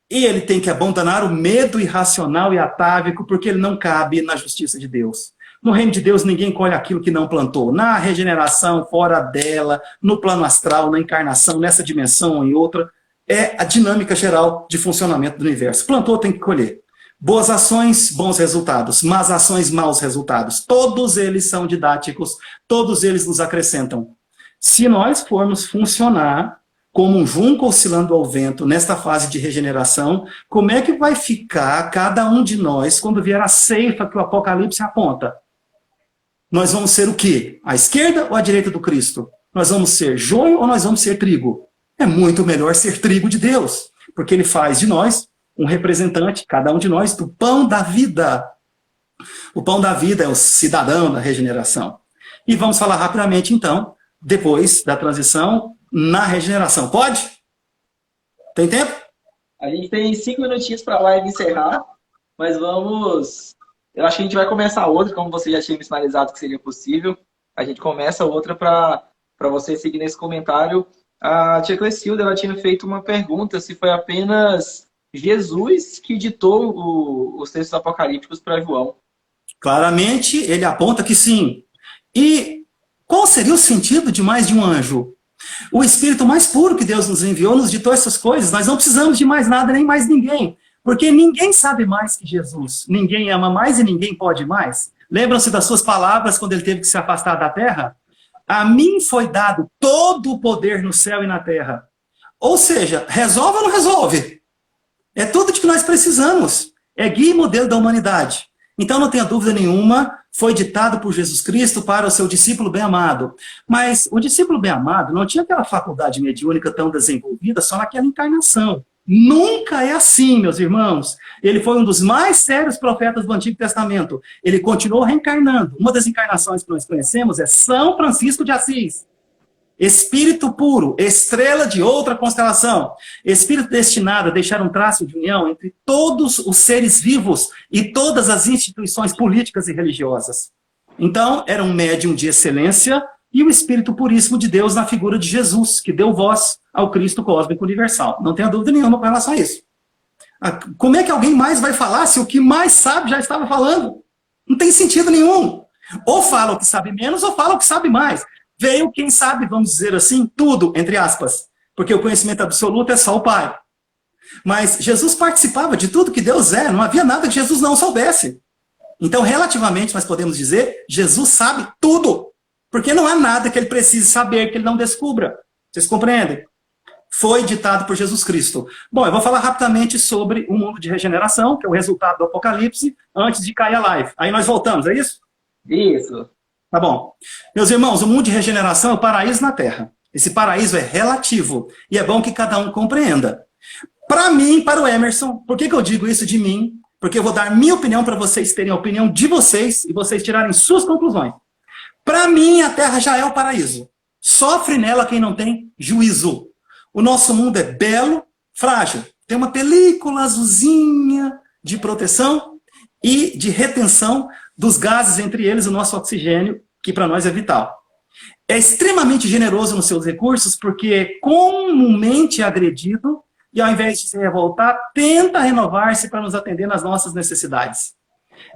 B: E ele tem que abandonar o medo irracional e atávico, porque ele não cabe na justiça de Deus. No reino de Deus, ninguém colhe aquilo que não plantou. Na regeneração, fora dela, no plano astral, na encarnação, nessa dimensão ou em outra, é a dinâmica geral de funcionamento do universo. Plantou, tem que colher. Boas ações, bons resultados. Más ações, maus resultados. Todos eles são didáticos, todos eles nos acrescentam. Se nós formos funcionar como um junco oscilando ao vento nesta fase de regeneração, como é que vai ficar cada um de nós quando vier a ceifa que o Apocalipse aponta? Nós vamos ser o quê? A esquerda ou a direita do Cristo? Nós vamos ser joio ou nós vamos ser trigo? É muito melhor ser trigo de Deus, porque ele faz de nós um representante, cada um de nós, do pão da vida. O pão da vida é o cidadão da regeneração. E vamos falar rapidamente, então, depois da transição, na regeneração. Pode? Tem tempo?
A: A gente tem 5 minutinhos para a live encerrar, mas vamos... Eu acho que a gente vai começar outra, como você já tinha me sinalizado que seria possível. A gente começa outra para você seguir nesse comentário. A tia Clecilda, ela tinha feito uma pergunta se foi apenas Jesus que ditou os textos apocalípticos para João.
B: Claramente, ele aponta que sim. E qual seria o sentido de mais de um anjo? O Espírito mais puro que Deus nos enviou nos ditou essas coisas. Nós não precisamos de mais nada, nem mais ninguém. Porque ninguém sabe mais que Jesus. Ninguém ama mais e ninguém pode mais. Lembram-se das suas palavras quando ele teve que se afastar da terra? A mim foi dado todo o poder no céu e na terra. Ou seja, resolve ou não resolve? É tudo de que nós precisamos. É guia e modelo da humanidade. Então, não tenha dúvida nenhuma, foi ditado por Jesus Cristo para o seu discípulo bem-amado. Mas o discípulo bem-amado não tinha aquela faculdade mediúnica tão desenvolvida só naquela encarnação. Nunca é assim, meus irmãos. Ele foi um dos mais sérios profetas do Antigo Testamento. Ele continuou reencarnando. Uma das encarnações que nós conhecemos é São Francisco de Assis. Espírito puro, estrela de outra constelação. Espírito destinado a deixar um traço de união entre todos os seres vivos e todas as instituições políticas e religiosas. Então, era um médium de excelência e o Espírito puríssimo de Deus na figura de Jesus, que deu voz ao Cristo cósmico universal. Não tenha dúvida nenhuma com relação a isso. Como é que alguém mais vai falar se o que mais sabe já estava falando? Não tem sentido nenhum. Ou fala o que sabe menos, ou fala o que sabe mais. Veio quem sabe, vamos dizer assim, tudo, entre aspas. Porque o conhecimento absoluto é só o Pai. Mas Jesus participava de tudo que Deus é. Não havia nada que Jesus não soubesse. Então, relativamente, nós podemos dizer, Jesus sabe tudo. Porque não há nada que ele precise saber que ele não descubra. Vocês compreendem? Foi ditado por Jesus Cristo. Bom, eu vou falar rapidamente sobre o mundo de regeneração, que é o resultado do Apocalipse, antes de cair a live. Aí nós voltamos, é isso?
A: Isso.
B: Tá bom. Meus irmãos, o mundo de regeneração é o paraíso na Terra. Esse paraíso é relativo. E é bom que cada um compreenda. Para mim, para o Emerson, por que eu digo isso de mim? Porque eu vou dar minha opinião para vocês terem a opinião de vocês e vocês tirarem suas conclusões. Para mim, a Terra já é o paraíso. Sofre nela quem não tem juízo. O nosso mundo é belo, frágil. Tem uma película azulzinha de proteção e de retenção dos gases, entre eles o nosso oxigênio, que para nós é vital. É extremamente generoso nos seus recursos, porque é comumente agredido e, ao invés de se revoltar, tenta renovar-se para nos atender nas nossas necessidades.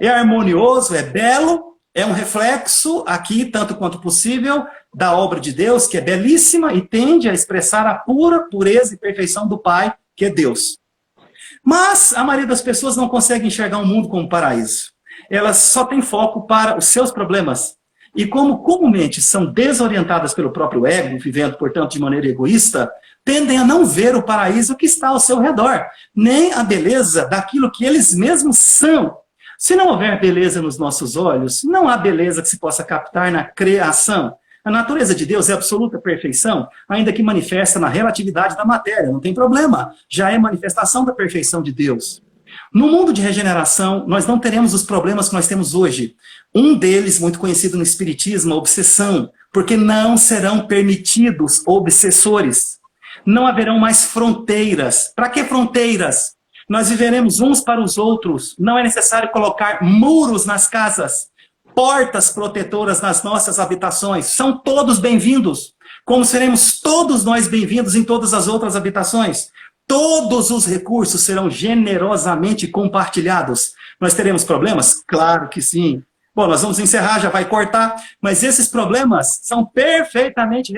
B: É harmonioso, é belo, é um reflexo, aqui, tanto quanto possível, da obra de Deus, que é belíssima e tende a expressar a pura pureza e perfeição do Pai, que é Deus. Mas a maioria das pessoas não consegue enxergar o mundo como paraíso. Elas só têm foco para os seus problemas. E como comumente são desorientadas pelo próprio ego, vivendo, portanto, de maneira egoísta, tendem a não ver o paraíso que está ao seu redor, nem a beleza daquilo que eles mesmos são. Se não houver beleza nos nossos olhos, não há beleza que se possa captar na criação. A natureza de Deus é absoluta perfeição, ainda que manifesta na relatividade da matéria, não tem problema. Já é manifestação da perfeição de Deus. No mundo de regeneração, nós não teremos os problemas que nós temos hoje. Um deles, muito conhecido no Espiritismo, a obsessão, porque não serão permitidos obsessores. Não haverão mais fronteiras. Para que fronteiras? Nós viveremos uns para os outros. Não é necessário colocar muros nas casas, portas protetoras nas nossas habitações. São todos bem-vindos, como seremos todos nós bem-vindos em todas as outras habitações. todos os recursos serão generosamente compartilhados. Nós teremos problemas? Claro que sim. Bom, nós vamos encerrar, já vai cortar, mas esses problemas são perfeitamente